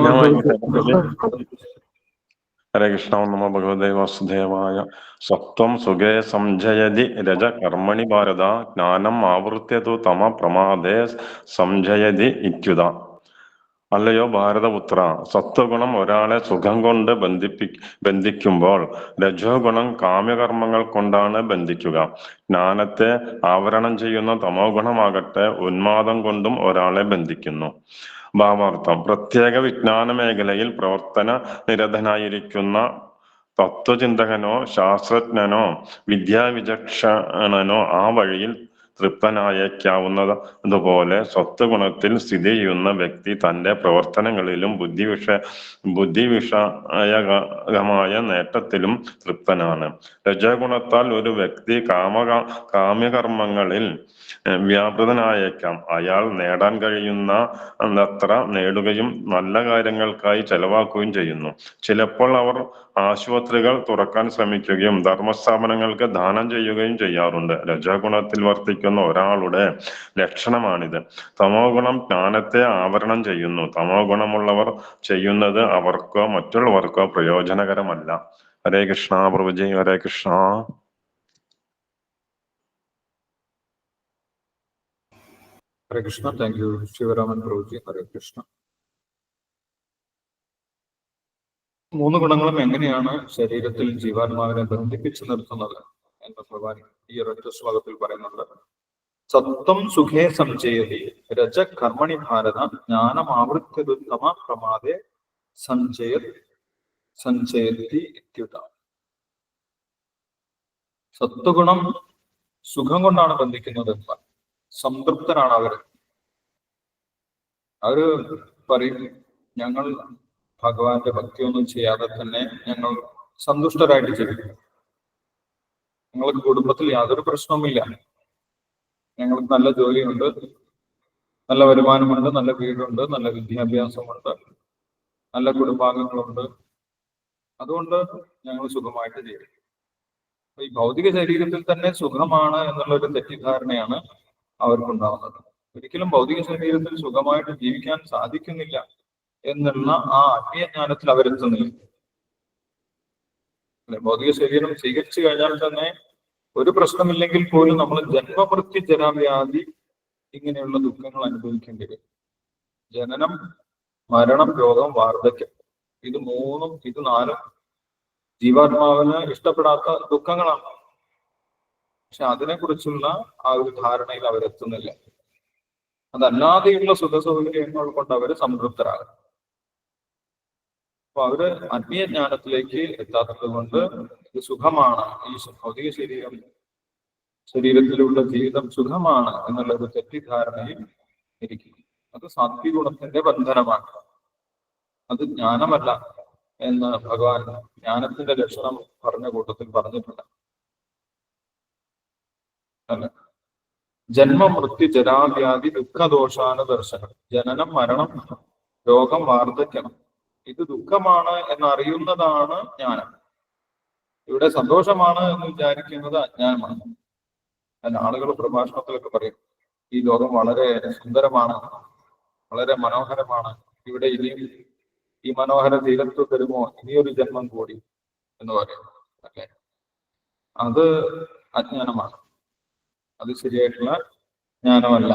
ഞാൻ വായിക്കട്ടെ പ്രഭുജി? ഹരേ കൃഷ്ണ. നമോ ഭഗവതേ വാസുദേവായ. സത്വം സുഖേ സംജയതി രജ കർമ്മണി ഭാരത ജ്ഞാനം ആവൃത്യതു തമ പ്രമാദേ സംജയതി ഇത്യുത. അല്ലയോ ഭാരതപുത്ര, സത്വഗുണം ഒരാളെ സുഖം കൊണ്ട് ബന്ധിക്കുമ്പോൾ രജോ ഗുണം കാമ്യകർമ്മങ്ങൾ കൊണ്ടാണ് ബന്ധിക്കുക. ജ്ഞാനത്തെ ആവരണം ചെയ്യുന്ന തമോ ഗുണമാകട്ടെ ഉന്മാദം കൊണ്ടും ഒരാളെ ബന്ധിക്കുന്നു. ഭാവാർത്ഥം: പ്രത്യേക വിജ്ഞാന മേഖലയിൽ പ്രവർത്തന നിരതനായിരിക്കുന്ന തത്വചിന്തകനോ ശാസ്ത്രജ്ഞനോ വിദ്യാവിചക്ഷണനോ ആ വഴിയിൽ തൃപ്തനായേക്കാവുന്നതുപോലെ സത്വഗുണത്തിൽ സ്ഥിതി ചെയ്യുന്ന വ്യക്തി തന്റെ പ്രവർത്തനങ്ങളിലും ബുദ്ധിവിഷയകമായ നേട്ടത്തിലും തൃപ്തനാണ്. രജോഗുണത്താൽ ഒരു വ്യക്തി കാമ്യകർമ്മങ്ങളിൽ വ്യാപൃതനായേക്കാം. അയാൾ നേടാൻ കഴിയുന്ന അത്ര നേടുകയും നല്ല കാര്യങ്ങൾക്കായി ചെലവാക്കുകയും ചെയ്യുന്നു. ചിലപ്പോൾ അവർ ആശുപത്രികൾ തുറക്കാൻ ശ്രമിക്കുകയും ധർമ്മസ്ഥാപനങ്ങൾക്ക് ദാനം ചെയ്യുകയും ചെയ്യാറുണ്ട്. രജോഗുണത്തിൽ വർത്തിക്കുന്ന ഒരാളുടെ ലക്ഷണമാണിത്. തമോ ഗുണം ജ്ഞാനത്തെ ആവരണം ചെയ്യുന്നു. തമോ ഗുണമുള്ളവർ ചെയ്യുന്നത് അവർക്കോ മറ്റുള്ളവർക്കോ പ്രയോജനകരമല്ല. ഹരേ കൃഷ്ണ പ്രഭുജി. ഹരേ കൃഷ്ണ. ഹരേ കൃഷ്ണ. Thank U Sivaraman പ്രഭുജി. ഹരേ കൃഷ്ണ. 3 ഗുണങ്ങളും എങ്ങനെയാണ് ശരീരത്തിൽ ജീവാത്മാവിനെ ബന്ധിപ്പിച്ചു നിർത്തുന്നത് എന്ന് ഭഗവാൻ ഈ ഒരൊറ്റ ശ്ലോകത്തിൽ പറയുന്നുണ്ട്. സത്വം സുഖേ സംജയതി രജ കർമ്മണി ഭാരത ജ്ഞാനം ആവൃത്യതുത്തമ പ്രമാദേ സഞ്ചയതി ഇത്യുത. സത്വഗുണം സുഖം കൊണ്ടാണ് ബന്ധിക്കുന്നത്. സംതൃപ്തരാണ് അവര് പറയും, ഞങ്ങൾ ഭഗവാന്റെ ഭക്തിയൊന്നും ചെയ്യാതെ തന്നെ ഞങ്ങൾ സന്തുഷ്ടരായിട്ട് ജീവിക്കും. ഞങ്ങൾക്ക് കുടുംബത്തിൽ യാതൊരു പ്രശ്നവുമില്ല. ഞങ്ങൾക്ക് നല്ല ജോലിയുണ്ട്, നല്ല വരുമാനമുണ്ട്, നല്ല വീടുണ്ട്, നല്ല വിദ്യാഭ്യാസമുണ്ട്, നല്ല കുടുംബാംഗങ്ങളുണ്ട്. അതുകൊണ്ട് ഞങ്ങൾ സുഖമായിട്ട് ജീവിക്കും. ഈ ഭൗതിക ശരീരത്തിൽ തന്നെ സുഖമാണ് എന്നുള്ളൊരു തെറ്റിദ്ധാരണയാണ് അവർക്കുണ്ടാവുന്നത്. ഒരിക്കലും ഭൗതിക ശരീരത്തിൽ സുഖമായിട്ട് ജീവിക്കാൻ സാധിക്കുന്നില്ല എന്നുള്ള ആ ആത്മീയജ്ഞാനത്തിൽ അവരെത്തുന്നില്ല. ഭൗതിക ശരീരം സ്വീകരിച്ചു കഴിഞ്ഞാൽ തന്നെ ഒരു പ്രശ്നമില്ലെങ്കിൽ പോലും നമ്മൾ ജന്മമൃത്യു ജരാവ്യാധി ഇങ്ങനെയുള്ള ദുഃഖങ്ങൾ അനുഭവിക്കേണ്ടി വരും. ജനനം, മരണം, രോഗം, വാർദ്ധക്യം, ഇത് 4 ജീവാത്മാവിന് ഇഷ്ടപ്പെടാത്ത ദുഃഖങ്ങളാണ്. പക്ഷെ അതിനെക്കുറിച്ചുള്ള ആ ഒരു ധാരണയിൽ അവരെത്തുന്നില്ല. അതല്ലാതെയുള്ള സുഖസൗകര്യങ്ങൾ കൊണ്ട് അവര് സംതൃപ്തരാകും. അപ്പൊ അവര് ആത്മീയ ജ്ഞാനത്തിലേക്ക് എത്താത്തത് കൊണ്ട് ഇത് സുഖമാണ്, ഈ ഭൗതിക ശരീരത്തിലുള്ള ജീവിതം സുഖമാണ് എന്നുള്ള ഒരു തെറ്റിദ്ധാരണയിൽ ഇരിക്കും. അത് സാത്വിക ഗുണത്തിന്റെ ബന്ധനമാണ്, അത് ജ്ഞാനമല്ല എന്ന് ഭഗവാൻ ജ്ഞാനത്തിന്റെ ലക്ഷണം പറഞ്ഞ കൂട്ടത്തിൽ പറഞ്ഞിട്ടുണ്ട്. അല്ല, ജന്മം, മൃത്യു, ജരാവ്യാധി, ദുഃഖദോഷാന ദർശനം. ജനനം, മരണം, രോഗം, വാർദ്ധക്യം, ഇത് ദുഃഖമാണ് എന്നറിയുന്നതാണ് ജ്ഞാനം. ഇവിടെ സന്തോഷമാണ് എന്ന് വിചാരിക്കുന്നത് അജ്ഞാനമാണ്. അല്ല, ആളുകൾ പ്രഭാഷണത്തിലൊക്കെ പറയും, ഈ ലോകം വളരെ സുന്ദരമാണ്, വളരെ മനോഹരമാണ്, ഇവിടെ ഇനിയും ഈ മനോഹര തീരത്ത് തരുമോ ഇനിയൊരു ജന്മം കൂടി എന്ന് പറയും. അല്ലെ, അത് അജ്ഞാനമാണ്, അത് ശരിയായിട്ടുള്ള ജ്ഞാനമല്ല.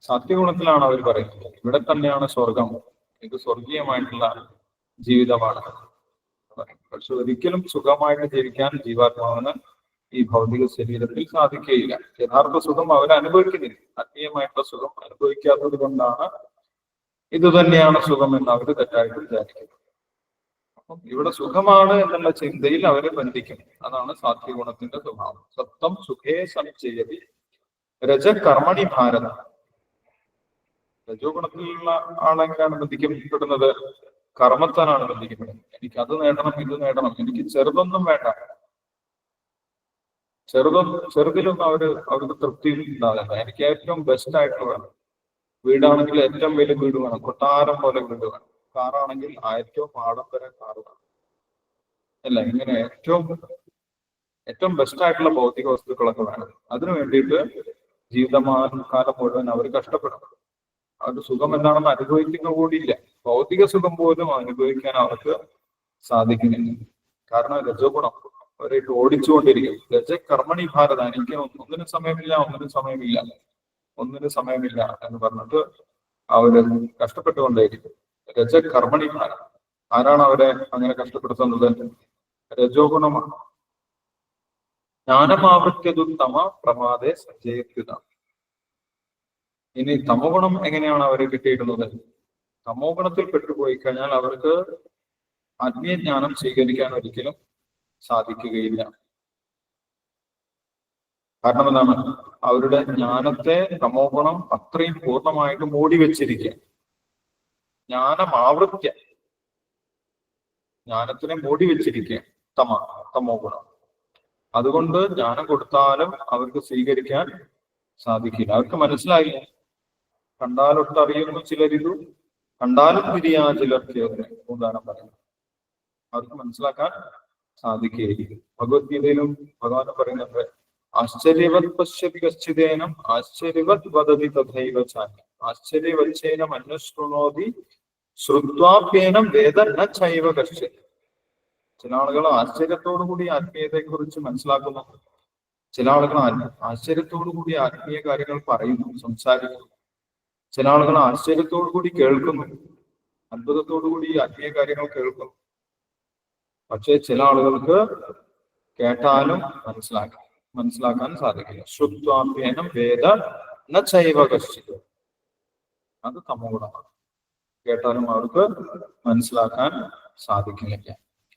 സാത്വികഗുണത്തിലാണ് അവർ പറയുന്നത് ഇവിടെ തന്നെയാണ് സ്വർഗം, ഇത് സ്വർഗീയമായിട്ടുള്ള ജീവിതമാണ്. പക്ഷെ ഒരിക്കലും സുഖമായിട്ട് ജീവിക്കാൻ ജീവാത്മാവിന് ഈ ഭൗതിക ശരീരത്തിൽ സാധിക്കുകയില്ല. യഥാർത്ഥ സുഖം അവർ അനുഭവിക്കുന്നില്ല. ആത്മീയമായിട്ടുള്ള സുഖം അനുഭവിക്കാത്തത് കൊണ്ടാണ് ഇത് തന്നെയാണ് സുഖം എന്ന് അവർ തെറ്റായിട്ട് വിചാരിക്കുന്നത്. അപ്പം ഇവിടെ സുഖമാണ് എന്നുള്ള ചിന്തയിൽ അവരെ ബന്ധിക്കും. അതാണ് സാത്വിക ഗുണത്തിന്റെ സ്വഭാവം. സത്വം സുഖേ സംചയതി രജ കർമ്മണി ഭാരത. രജോ ഗുണത്തിലുള്ള ആളെങ്ങനെയാണ് ബന്ധിക്കപ്പെടുന്നത്? കർമ്മത്താനാണ് ബന്ധിക്കപ്പെടുന്നത്. എനിക്ക് അത് നേടണം, ഇത് നേടണം, എനിക്ക് ചെറുതൊന്നും വേണ്ട. ചെറുതിലൊന്നും അവർക്ക് തൃപ്തി ഉണ്ടാകില്ല. എനിക്ക് ഏറ്റവും ബെസ്റ്റ് ആയിട്ടുള്ള വേണം. വീടാണെങ്കിൽ ഏറ്റവും വലിയ വീട് വേണം, കൊട്ടാരം പോലെ വീട് വേണം. കാറാണെങ്കിൽ ഏറ്റവും ആഡംബര കാറ് വേണം, അല്ല ഇങ്ങനെ ഏറ്റവും ബെസ്റ്റ് ആയിട്ടുള്ള ഭൗതിക വസ്തുക്കളൊക്കെ വേണം. അതിനു വേണ്ടിയിട്ട് ജീവിതകാലം മുഴുവൻ അവർ കഷ്ടപ്പെടും. അവരുടെ സുഖം എന്താണെന്ന് അനുഭവിക്കുന്ന കൂടിയില്ല. ഭൗതിക സുഖം പോലും അനുഭവിക്കാൻ അവർക്ക് സാധിക്കുന്നില്ല. കാരണം രജോ ഗുണം അവരായിട്ട് ഓടിച്ചുകൊണ്ടിരിക്കും. രജ കർമ്മണി ഭാരത, എനിക്ക് ഒന്നിനും സമയമില്ല, ഒന്നിനും സമയമില്ല, ഒന്നിനും സമയമില്ല എന്ന് പറഞ്ഞിട്ട് അവര് കഷ്ടപ്പെട്ടുകൊണ്ടേയിരിക്കും. രജ കർമ്മണി ഭാരത. ആരാണ് അവരെ അങ്ങനെ കഷ്ടപ്പെടുത്തുന്നത്? രജോ ഗുണമാണ്. ജ്ഞാനമാവൃത്യതുത്തമ പ്രമാദേ സഞ്ചയിക്കുക. ഇനി തമോ ഗുണം എങ്ങനെയാണ് അവരെ കിട്ടിയിരുന്നത്? തമോ ഗുണത്തിൽ പെട്ടുപോയി കഴിഞ്ഞാൽ അവർക്ക് ആത്മീയജ്ഞാനം സ്വീകരിക്കാൻ ഒരിക്കലും സാധിക്കുകയില്ല. കാരണം എന്താണ്? അവരുടെ ജ്ഞാനത്തെ തമോ ഗുണം അത്രയും പൂർണ്ണമായിട്ട് മൂടി വെച്ചിരിക്കുക. ജ്ഞാനമാവൃത്യ, ജ്ഞാനത്തിനെ മൂടി വെച്ചിരിക്കുക തമോ ഗുണം. അതുകൊണ്ട് ജ്ഞാനം കൊടുത്താലും അവർക്ക് സ്വീകരിക്കാൻ സാധിക്കില്ല. അവർക്ക് മനസ്സിലായില്ല. കണ്ടാലൊട്ടറിയുന്നു ചിലരിതു, കണ്ടാലും തിരിയാ ചിലർക്ക് ഉദാഹരണം പറയുന്നു. അവർക്ക് മനസ്സിലാക്കാൻ സാധിക്കുകയില്ല. ഭഗവത്ഗീതയിലും ഭഗവാൻ പറയുന്നുണ്ട്, ആശ്ചര്യവത് പശ്യതി കശ്ചിദേനം ആശ്ചര്യവത് വദതി തഥൈവ ചാന്യം ആശ്ചര്യവച്ഛേനം അന്വശൃണോതി ശ്രുത്വാപ്യേനം വേദ ന ചൈവ കശ്ചിത്. ചില ആളുകൾ ആശ്ചര്യത്തോടു കൂടി ആത്മീയതയെ കുറിച്ച് മനസ്സിലാക്കുന്നു. ചില ആളുകൾ ആശ്ചര്യത്തോടു കൂടി ആത്മീയ കാര്യങ്ങൾ പറയുന്നു, സംസാരിക്കുന്നു. ചില ആളുകൾ ആശ്ചര്യത്തോടു കൂടി കേൾക്കുന്നു, അത്ഭുതത്തോടു കൂടി ആത്മീയ കാര്യങ്ങൾ കേൾക്കുന്നു. പക്ഷെ ചില ആളുകൾക്ക് കേട്ടാലും മനസ്സിലാക്കാൻ സാധിക്കില്ല. ശ്രുത്വാപ്യേനം വേദ ന ചൈവ കശ്ചിത്. അത് തമോ ഗുണമാണ്. കേട്ടാലും അവർക്ക് മനസ്സിലാക്കാൻ സാധിക്കുന്നില്ല.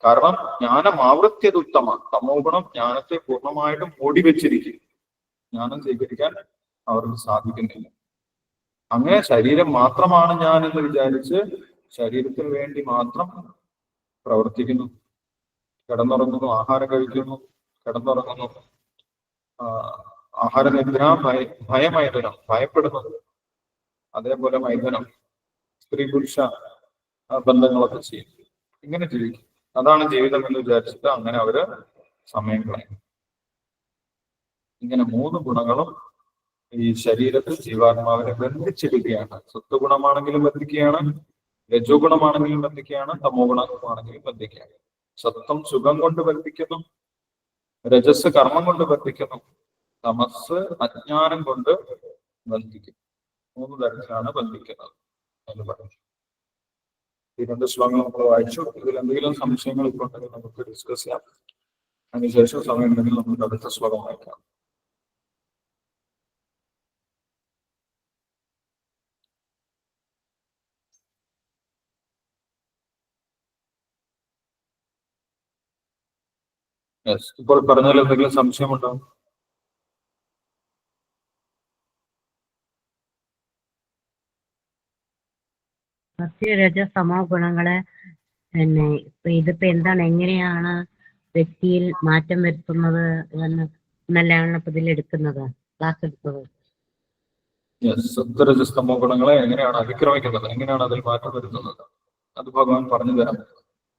കാരണം ജ്ഞാനം ആവൃത്യതുത്തമ. തമോ ഗുണം ജ്ഞാനത്തെ പൂർണ്ണമായിട്ടും മൂടി വെച്ചിരിക്കും. ജ്ഞാനം സ്വീകരിക്കാൻ അവർക്ക് സാധിക്കുന്നില്ല. അങ്ങനെ ശരീരം മാത്രമാണ് ഞാൻ എന്ന് വിചാരിച്ച് ശരീരത്തിന് വേണ്ടി മാത്രം പ്രവർത്തിക്കുന്നു, കിടന്നുറങ്ങുന്നു, ആഹാരം കഴിക്കുന്നു, കിടന്നുറങ്ങുന്നു. ആഹാരനിദ്ര, ഭയമൈഥുനം, ഭയപ്പെടുന്നു. അതേപോലെ മൈഥുനം, സ്ത്രീ പുരുഷ ബന്ധങ്ങളൊക്കെ ചെയ്യും. ഇങ്ങനെ ജീവിക്കും. അതാണ് ജീവിതം എന്ന് വിചാരിച്ചിട്ട് അങ്ങനെ അവര് സമയം കളയും. ഇങ്ങനെ 3 ഗുണങ്ങളും ഈ ശരീരത്തിൽ ജീവാത്മാവിനെ ബന്ധിച്ചിരിക്കുകയാണ്. സത്വഗുണമാണെങ്കിലും ബന്ധിക്കുകയാണ്, രജോ ഗുണമാണെങ്കിലും ബന്ധിക്കുകയാണ്, തമോ ഗുണമാണെങ്കിലും ബന്ധിക്കുകയാണ്. സത്വം സുഖം കൊണ്ട് ബന്ധിക്കുന്നു, രജസ് കർമ്മം കൊണ്ട് ബന്ധിക്കുന്നു, തമസ് അജ്ഞാനം കൊണ്ട് ബന്ധിക്കുന്നു. 3 തരത്തിലാണ് ബന്ധിക്കുന്നത് എന്ന് പറഞ്ഞു. ഈ 2 ശ്ലോകങ്ങൾ നമ്മൾ വായിച്ചു. ഇതിൽ എന്തെങ്കിലും സംശയങ്ങൾ ഇപ്പോൾ ഉണ്ടെങ്കിൽ നമുക്ക് ഡിസ്കസ് ചെയ്യാം. അതിനുശേഷം സമയം ഉണ്ടെങ്കിൽ നമുക്ക് അടുത്ത ശ്ലോകം വായിക്കാം. ഇപ്പോൾ പറഞ്ഞാൽ എന്തെങ്കിലും സംശയമുണ്ടോ? സത്യരജ സമോ ഗുണങ്ങളെ പിന്നെ ഇതിപ്പോ എന്താണ്, എങ്ങനെയാണ് വ്യക്തിയിൽ മാറ്റം വരുത്തുന്നത് എന്നല്ലാണ് ഇപ്പൊ ഇതിൽ എടുക്കുന്നത്, ക്ലാസ് എടുത്തത്. സത്വരജസ്തമോ ഗുണങ്ങളെ എങ്ങനെയാണ് അതിക്രമിക്കുന്നത്, എങ്ങനെയാണ് അതിൽ മാറ്റം വരുത്തുന്നത്, അത് ഭഗവാൻ പറഞ്ഞു തരാം.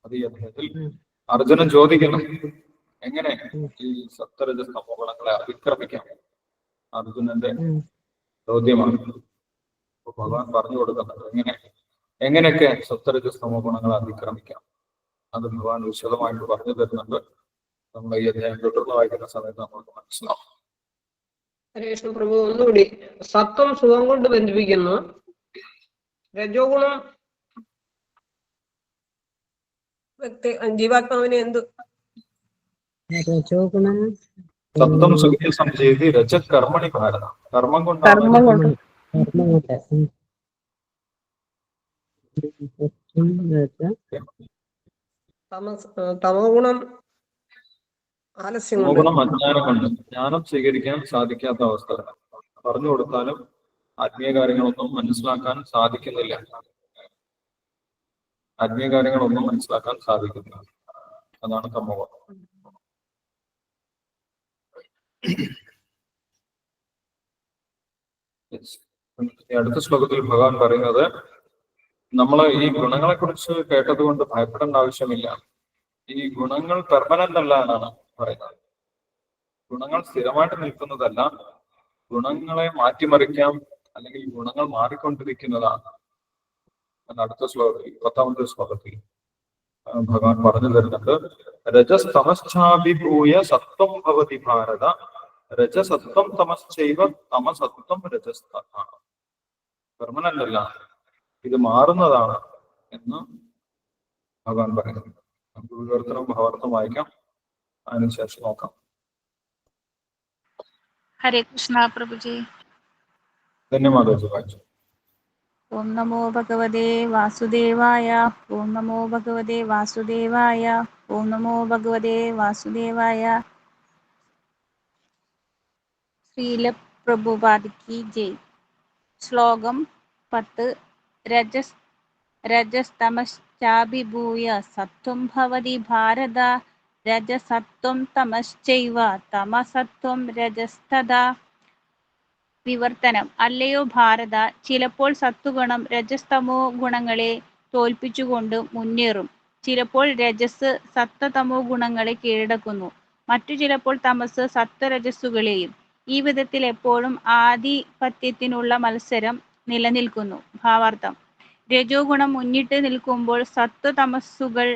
അത് ഈ അധ്യായത്തിൽ അർജുനൻ ചോദിക്കുന്നു, എങ്ങനെ ഈ സത്വരജസ്തമോ ഗുണങ്ങളെ അതിക്രമിക്കാം. അർജുനന്റെ ചോദ്യമാണ്. ഭഗവാൻ പറഞ്ഞു കൊടുക്കുന്നത് എങ്ങനെയൊക്കെ സത്വരജസ്തമോ ഗുണങ്ങളെ അതിക്രമിക്കാം. അത് ഭഗവാൻ വിശദമായിട്ട് പറഞ്ഞു തരുന്നുണ്ട്. നമ്മൾ ഈ അധ്യായം തുടർന്ന് വായിക്കുന്ന സമയത്ത് നമുക്ക് മനസ്സിലാവും. ഹരേ കൃഷ്ണ പ്രഭു, ഒന്നുകൂടി. സത്വം സുഖം കൊണ്ട് ബന്ധിപ്പിക്കുന്നു, രജോ ഗുണം ജീവാത്മാവിനെ എന്ത്? രജോ ഗുണം സത്വം സുഖ്യ സംജയതി രജ കർമ്മണി ഭാരത. കർമ്മം കൊണ്ട് തമോ ഗുണം ആലസ്യം കൊണ്ട്, ഗുണം അജ്ഞാനം കൊണ്ട്, ജ്ഞാനം സ്വീകരിക്കാൻ സാധിക്കാത്ത അവസ്ഥ. പറഞ്ഞു കൊടുത്താലും ആത്മീയ കാര്യങ്ങളൊന്നും മനസ്സിലാക്കാൻ സാധിക്കുന്നില്ല. ആത്മീയ കാര്യങ്ങളൊന്നും മനസ്സിലാക്കാൻ സാധിക്കുന്നില്ല. അതാണ് തമോ ഗുണം. ഈ അടുത്ത ശ്ലോകത്തിൽ ഭഗവാൻ പറയുന്നത് നമ്മൾ ഈ ഗുണങ്ങളെ കുറിച്ച് കേട്ടത് കൊണ്ട് ഭയപ്പെടേണ്ട ആവശ്യമില്ല. ഈ ഗുണങ്ങൾ പെർമനന്റ് അല്ല എന്നാണ് പറയുന്നത്. ഗുണങ്ങൾ സ്ഥിരമായിട്ട് നിൽക്കുന്നതല്ല, ഗുണങ്ങളെ മാറ്റിമറിക്കാം, അല്ലെങ്കിൽ ഗുണങ്ങൾ മാറിക്കൊണ്ടിരിക്കുന്നതാണ്. അടുത്ത ശ്ലോകത്തിൽ 10ാമത്തെ ശ്ലോകത്തിൽ ഭഗവാൻ പറഞ്ഞു തരുന്നുണ്ട്, രജസ് തമശ്ചാഭിഭൂയ സത്വം ഭവതി ഭാരത രജസത്വം തമശ്ചൈവ തമസത്വം രജസ്തഥ. പെർമനന്റ് അല്ല, ഇത് മാറുന്നതാണ് എന്ന് ഭഗവാൻ പറയുന്നു. നമുക്ക് വിവർത്തനവും ഭാവാർത്ഥം വായിക്കാം, അതിനുശേഷം നോക്കാം. ഹരേ കൃഷ്ണ പ്രഭുജി. ധന്യവാദം വായിച്ചു. ഓം നമോ ഭഗവതേ വാസുദേവായ. ഓം നമോ ഭഗവതേ വാസുദേവായ. ഓം നമോ ഭഗവതേ വാസുദേവായ. ശ്രീല പ്രഭുപാദിക്ക് ജയ്. ശ്ലോകം 10. രജസ്തമശ്ചാഭിഭൂയ സത്വം ഭവതി ഭാരത രജസത്വം തമശ്ചൈവ തമസത്വം രജസ്തഥാ. വിവർത്തനം. അല്ലയോ ഭാരത, ചിലപ്പോൾ സത്വഗുണം രജസ്തമോ ഗുണങ്ങളെ തോൽപ്പിച്ചുകൊണ്ട് മുന്നേറും. ചിലപ്പോൾ രജസ് സത്വതമോ ഗുണങ്ങളെ കീഴടക്കുന്നു. മറ്റു ചിലപ്പോൾ തമസ് സത്വരജസ്സുകളെയും. ഈ വിധത്തിൽ എപ്പോഴും ആധിപത്യത്തിനുള്ള മത്സരം നിലനിൽക്കുന്നു. ഭാവാർത്ഥം. രജോ ഗുണം മുന്നിട്ട് നിൽക്കുമ്പോൾ സത്വതമസ്സുകൾ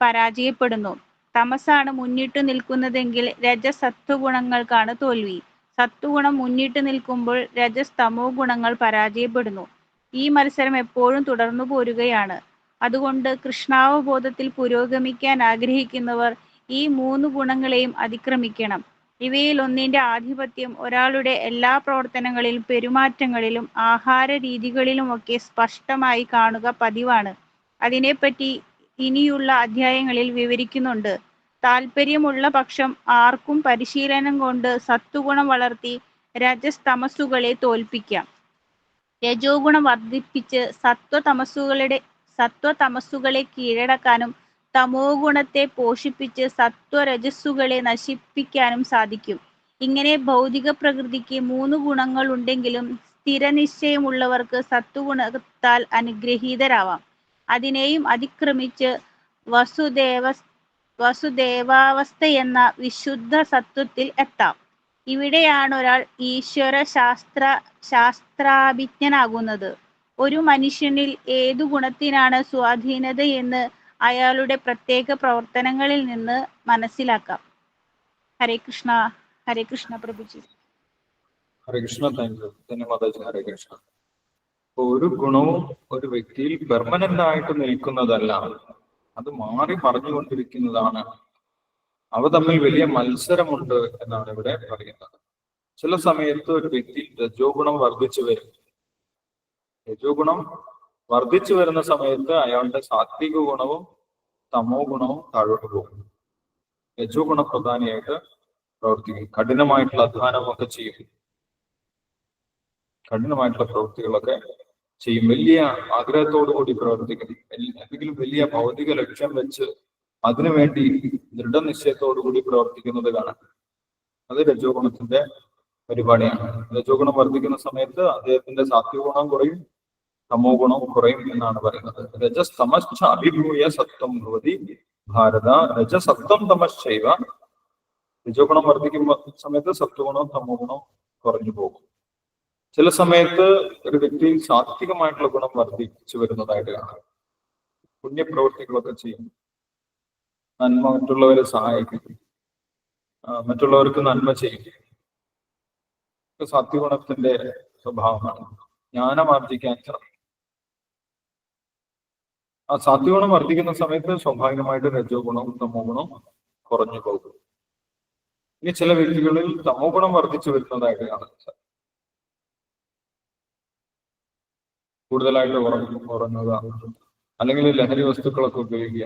പരാജയപ്പെടുന്നു. തമസാണ് മുന്നിട്ട് നിൽക്കുന്നതെങ്കിൽ രജസത്വഗുണങ്ങൾക്കാണ് തോൽവി. സത്വഗുണം മുന്നിട്ട് നിൽക്കുമ്പോൾ രജസ് തമോ ഗുണങ്ങൾ പരാജയപ്പെടുന്നു. ഈ മത്സരം എപ്പോഴും തുടർന്നു പോരുകയാണ്. അതുകൊണ്ട് കൃഷ്ണാവബോധത്തിൽ പുരോഗമിക്കാൻ ആഗ്രഹിക്കുന്നവർ ഈ 3 ഗുണങ്ങളെയും അതിക്രമിക്കണം. ഇവയിൽ ഒന്നിന്റെ ആധിപത്യം ഒരാളുടെ എല്ലാ പ്രവർത്തനങ്ങളിലും പെരുമാറ്റങ്ങളിലും ആഹാര രീതികളിലുമൊക്കെ സ്പഷ്ടമായി കാണുക പതിവാണ്. അതിനെപ്പറ്റി ഇനിയുള്ള അധ്യായങ്ങളിൽ വിവരിക്കുന്നുണ്ട്. താല്പര്യമുള്ള പക്ഷം ആർക്കും പരിശീലനം കൊണ്ട് സത്വഗുണം വളർത്തി രജസ് തമസ്സുകളെ തോൽപ്പിക്കാം. രജോ ഗുണം വർദ്ധിപ്പിച്ച് സത്വതമസ്സുകളെ കീഴടക്കാനും തമോ ഗുണത്തെ പോഷിപ്പിച്ച് സത്വരജസ്സുകളെ നശിപ്പിക്കാനും സാധിക്കും. ഇങ്ങനെ ഭൗതിക പ്രകൃതിക്ക് 3 ഗുണങ്ങൾ ഉണ്ടെങ്കിലും സ്ഥിരനിശ്ചയമുള്ളവർക്ക് സത്വഗുണത്താൽ അനുഗ്രഹീതരാവാം. അതിനെയും അതിക്രമിച്ച് വസുദേവാവസ്ഥയെന്ന വിശുദ്ധ സത്വത്തിൽ എത്താം. ഇവിടെയാണ് ഒരാൾ ഈശ്വര ശാസ്ത്രാഭിജ്ഞനാകുന്നത്. ഒരു മനുഷ്യനിൽ ഏതു ഗുണത്തിനാണ് സ്വാധീനതയെന്ന് അയാളുടെ പ്രത്യേക പ്രവർത്തനങ്ങളിൽ നിന്ന് മനസ്സിലാക്കാം. ഹരേ കൃഷ്ണ. ഹരേ കൃഷ്ണ പ്രഭുജി. ഹരേ കൃഷ്ണ. Thank you. ധന്യവാദം. ഹരേ കൃഷ്ണ. ഒരു ഗുണവും ഒരു വ്യക്തിയിൽ പെർമനന്റ് ആയിട്ട് നിൽക്കുന്നതല്ല, അത് മാറി മറിഞ്ഞുകൊണ്ടിരിക്കുന്നതാണ്. അവ തമ്മിൽ വലിയ മത്സരമുണ്ട് എന്നാണ് ഇവിടെ പറയുന്നത്. ചില സമയത്ത് ഒരു വ്യക്തി രജോ ഗുണം വർദ്ധിച്ചു വരും. രജോ ഗുണം വർദ്ധിച്ചു വരുന്ന സമയത്ത് അയാളുടെ സാത്വിക ഗുണവും തമോ ഗുണവും താഴോട്ട് പോകും. രജോ ഗുണം പ്രധാനിയായിട്ട് പ്രവർത്തിക്കും. കഠിനമായിട്ടുള്ള അധ്വാനമൊക്കെ ചെയ്യും, കഠിനമായിട്ടുള്ള പ്രവൃത്തികളൊക്കെ ചെയ്യും. വലിയ ആഗ്രഹത്തോടു കൂടി പ്രവർത്തിക്കും. എന്തെങ്കിലും വലിയ ഭൗതിക ലക്ഷ്യം വെച്ച് അതിനുവേണ്ടി ദൃഢനിശ്ചയത്തോടു കൂടി പ്രവർത്തിക്കുന്നത് കാണാം. അത് രജോ ഗുണത്തിന്റെ പരിപാടിയാണ്. രജോ ഗുണം വർദ്ധിക്കുന്ന സമയത്ത് അദ്ദേഹത്തിന്റെ സാത്വിക ഗുണം കുറയും, തമോ ഗുണം കുറയും എന്നാണ് പറയുന്നത്. രജസ് തമശ്ച അഭിഭൂയ സത്വം ഭവതി ഭാരത രജസത്വം തമശ്ചൈവ. രജോ ഗുണം വർദ്ധിക്കുന്ന സമയത്ത് സത്വഗുണവും തമോ ഗുണവും കുറഞ്ഞു പോകും. ചില സമയത്ത് ഒരു വ്യക്തി സാത്വികമായിട്ടുള്ള ഗുണം വർദ്ധിച്ചു വരുന്നതായിട്ട് കാണാം. പുണ്യപ്രവൃത്തികളൊക്കെ ചെയ്യും, മറ്റുള്ളവരെ സഹായിക്കും, മറ്റുള്ളവർക്ക് നന്മ ചെയ്യും. സാത്വികഗുണത്തിന്റെ സ്വഭാവമാണ്. ജ്ഞാനം ആർജിക്കാൻ ശ്രമിക്കും. ആ സാത്വികഗുണം വർദ്ധിക്കുന്ന സമയത്ത് സ്വാഭാവികമായിട്ട് രജോ ഗുണവും തമോ ഗുണവും കുറഞ്ഞു പോകും. ഇനി ചില വ്യക്തികളിൽ തമോ ഗുണം വർദ്ധിച്ചു വരുന്നതായിട്ട് കാണാം. കൂടുതലായിട്ട് ഉറങ്ങുക, അല്ലെങ്കിൽ ലഹരി വസ്തുക്കളൊക്കെ ഉപയോഗിക്കുക,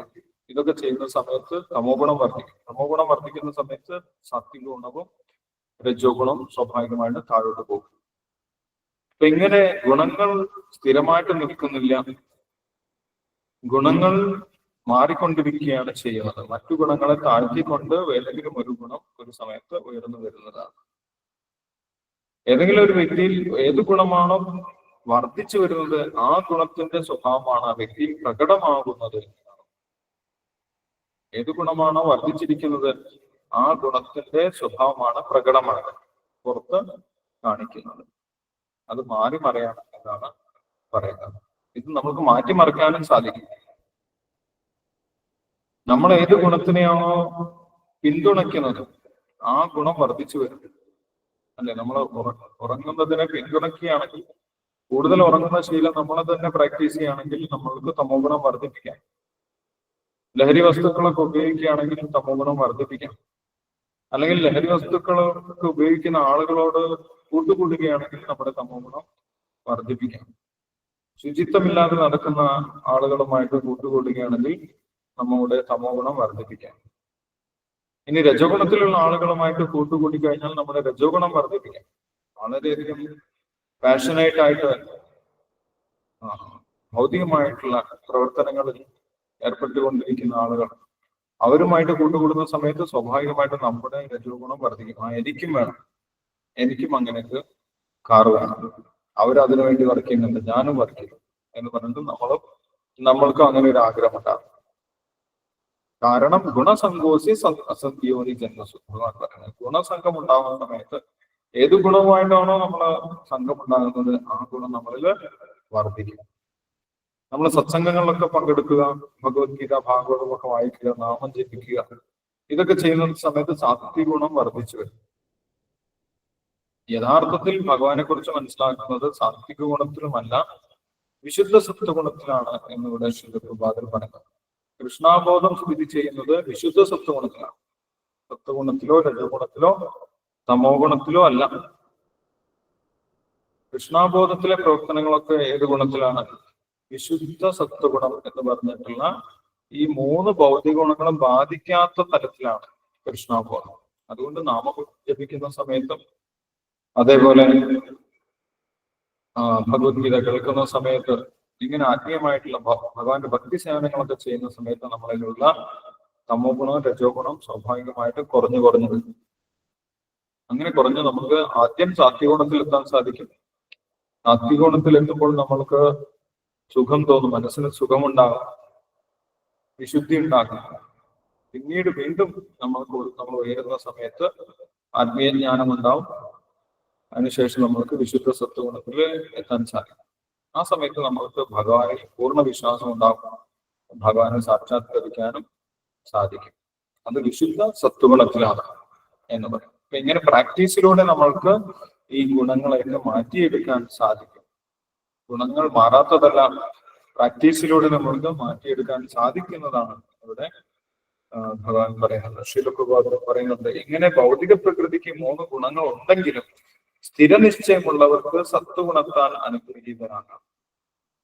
ഇതൊക്കെ ചെയ്യുന്ന സമയത്ത് തമോ ഗുണം വർദ്ധിക്കും. തമോ ഗുണം വർദ്ധിക്കുന്ന സമയത്ത് സാത്വിക ഗുണവും രജോ ഗുണം സ്വാഭാവികമായിട്ട് താഴോട്ട് പോകും. അപ്പൊ ഇങ്ങനെ ഗുണങ്ങൾ സ്ഥിരമായിട്ട് നിൽക്കുന്നില്ല, ഗുണങ്ങൾ മാറിക്കൊണ്ടിരിക്കുകയാണ് ചെയ്യുന്നത്. മറ്റു ഗുണങ്ങളെ താഴ്ത്തിക്കൊണ്ട് ഏതെങ്കിലും ഒരു ഗുണം ഒരു സമയത്ത് ഉയർന്നു വരുന്നതാണ്. ഏതെങ്കിലും ഒരു വ്യക്തിയിൽ ഏത് ഗുണമാണോ വർദ്ധിച്ചു വരുന്നത് ആ ഗുണത്തിന്റെ സ്വഭാവമാണ് ആ വ്യക്തിയിൽ പ്രകടമാകുന്നത്. ഏത് ഗുണമാണോ വർദ്ധിച്ചിരിക്കുന്നത് ആ ഗുണത്തിന്റെ സ്വഭാവമാണ് പ്രകടമാകുന്നത്, പുറത്ത് കാണിക്കുന്നത്. അത് മാറി മറയാണ് എന്നാണ് പറയുന്നത്. ഇത് നമുക്ക് മാറ്റിമറിക്കാനും സാധിക്കും. നമ്മൾ ഏത് ഗുണത്തിനെയാണോ പിന്തുണയ്ക്കുന്നത് ആ ഗുണം വർദ്ധിച്ചു വരും. അല്ലെ, നമ്മൾ ഉറങ്ങുന്നതിനെ പിന്തുണയ്ക്കുകയാണെങ്കിൽ, കൂടുതൽ ഉറങ്ങുന്ന ശീലം നമ്മൾ തന്നെ പ്രാക്ടീസ് ചെയ്യുകയാണെങ്കിൽ നമ്മൾക്ക് തമോ ഗുണം വർദ്ധിപ്പിക്കാം. ലഹരി വസ്തുക്കളൊക്കെ ഉപയോഗിക്കുകയാണെങ്കിൽ തമോ ഗുണം വർദ്ധിപ്പിക്കാം. അല്ലെങ്കിൽ ലഹരി വസ്തുക്കളൊക്കെ ഉപയോഗിക്കുന്ന ആളുകളോട് കൂട്ടുകൂടുകയാണെങ്കിൽ നമ്മുടെ തമോ ഗുണം വർദ്ധിപ്പിക്കാം. ശുചിത്വമില്ലാതെ നടക്കുന്ന ആളുകളുമായിട്ട് കൂട്ടുകൂടുകയാണെങ്കിൽ നമ്മുടെ തമോ ഗുണം വർദ്ധിപ്പിക്കാം. ഇനി രജോഗുണത്തിലുള്ള ആളുകളുമായിട്ട് കൂട്ടുകൂടി കഴിഞ്ഞാൽ നമ്മുടെ രജോ ഗുണം വർദ്ധിപ്പിക്കാം. വളരെയധികം പാഷനേറ്റ് ആയിട്ട് ഭൗതികമായിട്ടുള്ള പ്രവർത്തനങ്ങളിൽ ഏർപ്പെട്ടുകൊണ്ടിരിക്കുന്ന ആളുകൾ, അവരുമായിട്ട് കൂട്ടുകൂടുന്ന സമയത്ത് സ്വാഭാവികമായിട്ട് നമ്മുടെ രജോ ഗുണം വർദ്ധിക്കും. എനിക്കും വേണം, എനിക്കും അങ്ങനെയൊക്കെ കാറ് വേണം, അവരതിനു വേണ്ടി വർക്ക് ചെയ്യുന്നുണ്ട്, ഞാനും വർക്ക് ചെയ്യും എന്ന് പറഞ്ഞിട്ട് നമ്മൾക്കും അങ്ങനെ ഒരു ആഗ്രഹം ഉണ്ടാകും. കാരണം ഗുണസങ്കോസി അസത്യോനി ജന്മസു ഭഗവാൻ പറയുന്നത്. ഗുണസംഘം ഉണ്ടാകുന്ന സമയത്ത് ഏത് ഗുണവുമായിട്ടാണോ നമ്മള് സംഘം ഉണ്ടാകുന്നത് ആ ഗുണം നമ്മളിൽ വർദ്ധിക്കും. നമ്മൾ സത്സംഗങ്ങളിലൊക്കെ പങ്കെടുക്കുക, ഭഗവത്ഗീത ഭാഗവതം ഒക്കെ വായിക്കുക, നാമം ജപിക്കുക, ഇതൊക്കെ ചെയ്യുന്ന സമയത്ത് സാത്വിക ഗുണം വർദ്ധിച്ചു വരും. യഥാർത്ഥത്തിൽ ഭഗവാനെ കുറിച്ച് മനസ്സിലാക്കുന്നത് സാത്വിക ഗുണത്തിലുമല്ല വിശുദ്ധ സത്വഗുണത്തിലാണ് എന്നിവിടെ ശ്രീപാദർ പറയുന്നത്. കൃഷ്ണാബോധം സ്ഥിതി ചെയ്യുന്നത് വിശുദ്ധ സത്വഗുണത്തിലാണ്. സത്വഗുണത്തിലോ രജഗുണത്തിലോ തമോ ഗുണത്തിലോ അല്ല. കൃഷ്ണാബോധത്തിലെ പ്രവർത്തനങ്ങളൊക്കെ ഏത് ഗുണത്തിലാണ്? വിശുദ്ധ സത്വഗുണം എന്ന് പറഞ്ഞിട്ടുള്ള ഈ 3 ഭൗതിക ഗുണങ്ങളും ബാധിക്കാത്ത തലത്തിലാണ് കൃഷ്ണാബോധം. അതുകൊണ്ട് നാമം ജപിക്കുന്ന സമയത്തും അതേപോലെ ഭഗവത്ഗീത കേൾക്കുന്ന സമയത്ത് ഇങ്ങനെ ആത്മീയമായിട്ടുള്ള ഭഗവാന്റെ ഭക്തി സേവനങ്ങളൊക്കെ ചെയ്യുന്ന സമയത്ത് നമ്മളിലുള്ള തമോ ഗുണവും രജോ ഗുണം സ്വാഭാവികമായിട്ട് കുറഞ്ഞു വരും. അങ്ങനെ കുറഞ്ഞ് നമുക്ക് ആദ്യം സാത്വികഗുണത്തിൽ എത്താൻ സാധിക്കും. സാത്വികഗുണത്തിൽ എത്തുമ്പോൾ നമ്മൾക്ക് സുഖം തോന്നും, മനസ്സിന് സുഖമുണ്ടാകും, വിശുദ്ധി ഉണ്ടാകും. പിന്നീട് വീണ്ടും നമ്മൾ ഉയരുന്ന സമയത്ത് ആത്മീയ ജ്ഞാനം ഉണ്ടാവും. അതിനുശേഷം നമ്മൾക്ക് വിശുദ്ധ സത്വഗുണത്തിൽ എത്താൻ സാധിക്കും. ആ സമയത്ത് നമ്മൾക്ക് ഭഗവാനിൽ പൂർണ്ണ വിശ്വാസം ഉണ്ടാകും, ഭഗവാനെ സാക്ഷാത്കരിക്കാനും സാധിക്കും. അത് വിശുദ്ധ സത്വഗുണത്തിലാണ് എന്ന് പറയും. അപ്പൊ ഇങ്ങനെ പ്രാക്ടീസിലൂടെ നമ്മൾക്ക് ഈ ഗുണങ്ങളെയൊക്കെ മാറ്റിയെടുക്കാൻ സാധിക്കും. ഗുണങ്ങൾ മാറാത്തതല്ല, പ്രാക്ടീസിലൂടെ നമ്മൾക്ക് മാറ്റിയെടുക്കാൻ സാധിക്കുന്നതാണ് ഇവിടെ ഭഗവാൻ പറയുന്നത്. ശീലപ്രഭാതർ പറയുന്നുണ്ട്, ഇങ്ങനെ ഭൗതിക പ്രകൃതിക്ക് 3 ഗുണങ്ങൾ ഉണ്ടെങ്കിലും സ്ഥിരനിശ്ചയമുള്ളവർക്ക് സത്വഗുണത്താൽ അനുഗ്രഹീതരാകാം.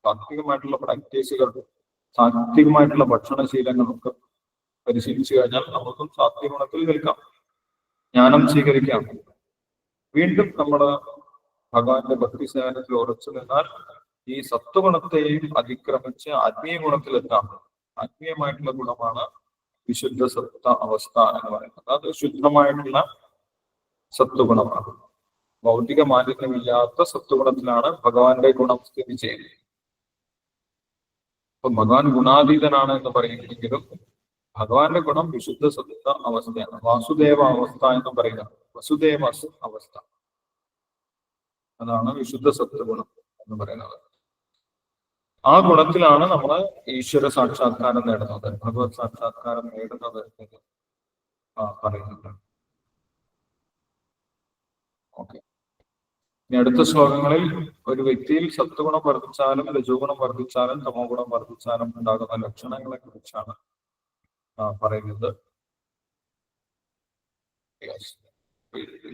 സാത്വികമായിട്ടുള്ള പ്രാക്ടീസുകൾ, സാത്വികമായിട്ടുള്ള ഭക്ഷണശീലങ്ങളൊക്കെ പരിശീലിച്ചു കഴിഞ്ഞാൽ നമുക്കും സാത്വിക ഗുണത്തിൽ നിൽക്കാം, ജ്ഞാനം സ്വീകരിക്കാം. വീണ്ടും നമ്മുടെ ഭഗവാന്റെ ഭക്തി സേവനത്തിൽ ഉറച്ചു നിന്നാൽ ഈ സത്വഗുണത്തെയും അതിക്രമിച്ച് ആത്മീയ ഗുണത്തിലെത്താം. ആത്മീയമായിട്ടുള്ള ഗുണമാണ് വിശുദ്ധ സത്വ അവസ്ഥ എന്ന് പറയുന്നത്. അത് ശുദ്ധമായിട്ടുള്ള സത്വഗുണമാണ്. ഭൗതിക മാലിന്യമില്ലാത്ത സത്വഗുണത്തിലാണ് ഭഗവാന്റെ ഗുണം സ്ഥിതി ചെയ്യുന്നത്. അപ്പൊ ഭഗവാൻ ഗുണാതീതനാണ് എന്ന് പറയുന്നെങ്കിലും ഭഗവാന്റെ ഗുണം വിശുദ്ധ സത്വ അവസ്ഥയാണ്. വാസുദേവ അവസ്ഥ എന്ന് പറയുന്നത് വസുദേവ അവസ്ഥ, അതാണ് വിശുദ്ധ സത്വഗുണം എന്ന് പറയുന്നത്. ആ ഗുണത്തിലാണ് നമ്മൾ ഈശ്വര സാക്ഷാത്കാരം നേടുന്നത്, ഭഗവത് സാക്ഷാത്കാരം നേടുന്നത് എന്ന് പറയുന്നുണ്ട്. ഓക്കെ, ഇനി അടുത്ത ശ്ലോകങ്ങളിൽ ഒരു വ്യക്തിയിൽ സത്വഗുണം വർദ്ധിച്ചാലും രജോഗുണം വർദ്ധിച്ചാലും തമോ ഗുണം വർദ്ധിച്ചാലും ഉണ്ടാകുന്ന ലക്ഷണങ്ങളെ കുറിച്ചാണ് പറയുന്നത്.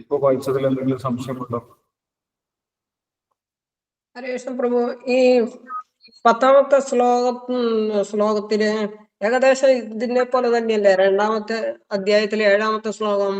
ഇപ്പൊ വായിച്ചതിൽ എന്തെങ്കിലും സംശയമുണ്ടോ? ഹരേകൃഷ്ണ പ്രഭു, ഈ 10ാമത്തെ ശ്ലോകത്തില് ഏകദേശം ഇതിനെ പോലെ തന്നെയല്ലേ 2ാമത്തെ അധ്യായത്തിലെ 7ാമത്തെ ശ്ലോകം?